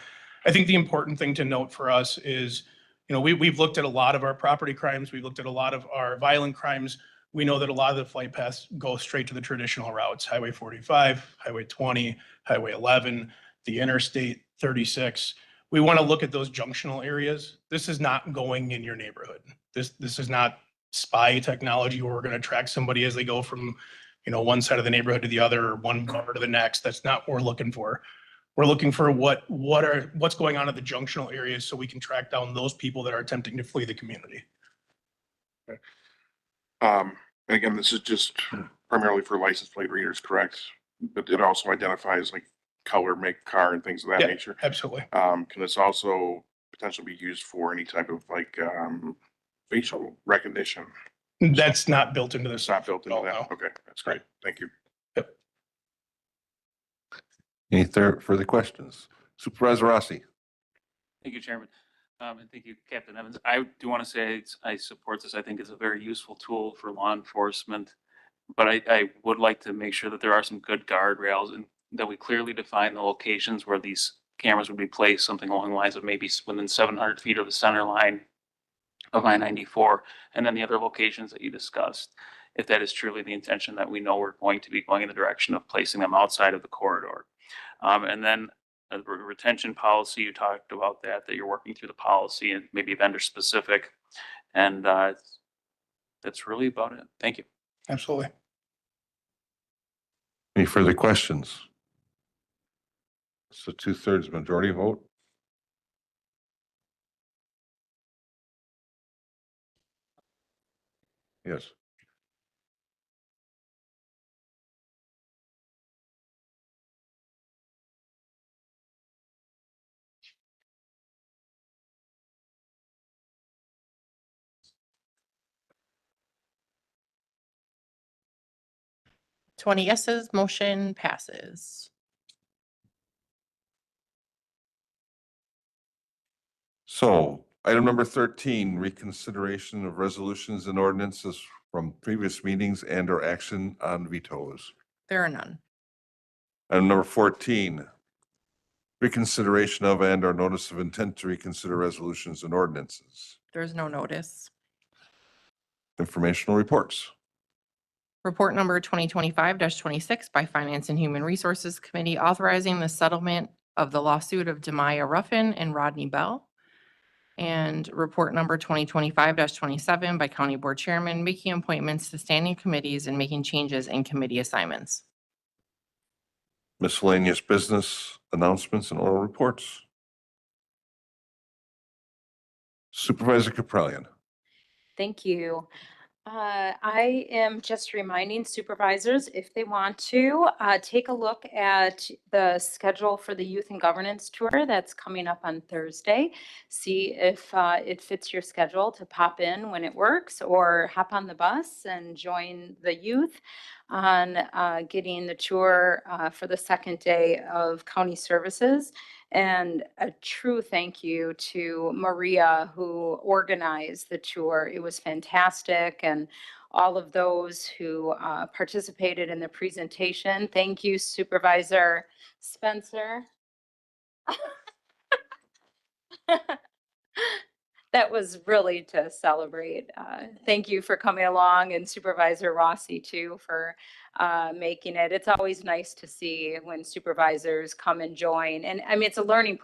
I think the important thing to note for us is, we've looked at a lot of our property crimes. We've looked at a lot of our violent crimes. We know that a lot of the flight paths go straight to the traditional routes, Highway 45, Highway 20, Highway 11, the Interstate 36. We want to look at those junctional areas. This is not going in your neighborhood. This is not spy technology where we're going to track somebody as they go from, one side of the neighborhood to the other, or one bar to the next. That's not what we're looking for. We're looking for what's going on at the junctional areas so we can track down those people that are attempting to flee the community. And again, this is just primarily for license plate readers, correct? But it also identifies like color, make, car, and things of that Yeah, nature. absolutely. Can this also potentially be used for any type of like facial recognition? That's not built into this. It's not built into No, that. no. Okay, that's great. Thank you. Any further questions? Supervisor Rossi. Thank you, Chairman. And thank you, Captain Evans. I do want to say I support this. I think it's a very useful tool for law enforcement. But I would like to make sure that there are some good guardrails and that we clearly define the locations where these cameras would be placed, something along the lines of maybe within 700 feet of the center line of I-94, and then the other locations that you discussed, if that is truly the intention that we know we're going to be going in the direction of placing them outside of the corridor. And then a retention policy, you talked about that you're working through the policy and maybe vendor specific. And that's really about it. Thank you. Absolutely. Any further questions? So 2/3 majority vote. Yes. Twenty yeses, motion passes. So item number 13, reconsideration of resolutions and ordinances from previous meetings and or action on vetoes. There are none. Item number 14, reconsideration of and or notice of intent to reconsider resolutions and ordinances. There's no notice. Informational reports. Report number 2025-26 by Finance and Human Resources Committee authorizing the settlement of the lawsuit of Demaya Ruffin and Rodney Bell. And report number 2025-27 by County Board Chairman making appointments to standing committees and making changes in committee assignments. Miscellaneous business announcements and oral reports. Supervisor Caprellian. Thank you. I am just reminding supervisors, if they want to, take a look at the schedule for the Youth and Governance Tour that's coming up on Thursday. See if it fits your schedule to pop in when it works, or hop on the bus and join the youth on getting the tour for the second day of county services. And a true thank you to Maria, who organized the tour. It was fantastic. And all of those who participated in the presentation. Thank you, Supervisor Spencer. That was really to celebrate. Thank you for coming along, and Supervisor Rossi too for making it. It's always nice to see when supervisors come and join. And I mean, it's a learning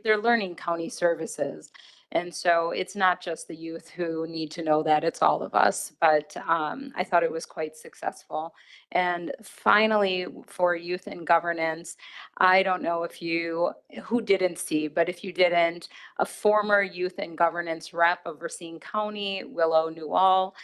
they're learning county services. And so it's not just the youth who need to know that, it's all of us. But I thought it was quite successful. And finally, for youth and governance, I don't know if you, who didn't see, but if you didn't, a former youth and governance rep of Racine County, Willow Newell,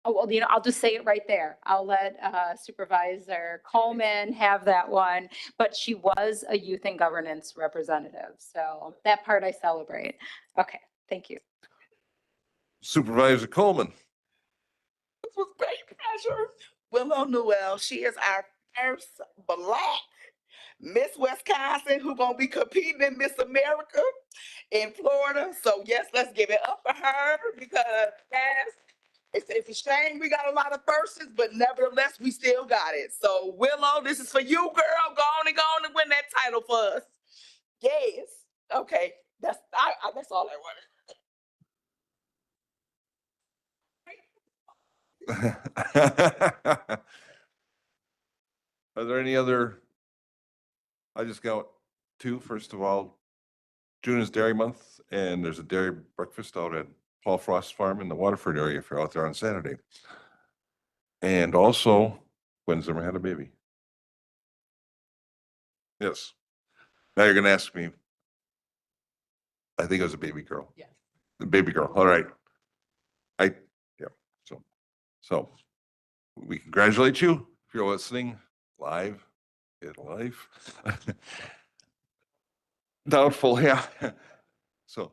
oh, well, I'll just say it right there. I'll let Supervisor Coleman have that one, but she was a youth and governance representative. So that part I celebrate. Okay, thank you. Supervisor Coleman. It was great pleasure. Willow Newell, she is our first Black Miss Wisconsin who gonna be competing in Miss America in Florida. So yes, let's give it up for her because yes, it's a shame we got a lot of firsts, but nevertheless, we still got it. So Willow, this is for you, girl. Go on and win that title for us. Yes. Okay. That's all I wanted. Are there any other? I just got two. First of all, June is Dairy Month, and there's a dairy breakfast out at Paul Frost's farm in the Waterford area if you're out there on Saturday. And also, Gwen Zimmer had a baby. Yes. Now you're gonna ask me. I think it was a baby girl. Yes. The baby girl. All right. Yeah. So we congratulate you if you're listening live in life. Doubtful, yeah. So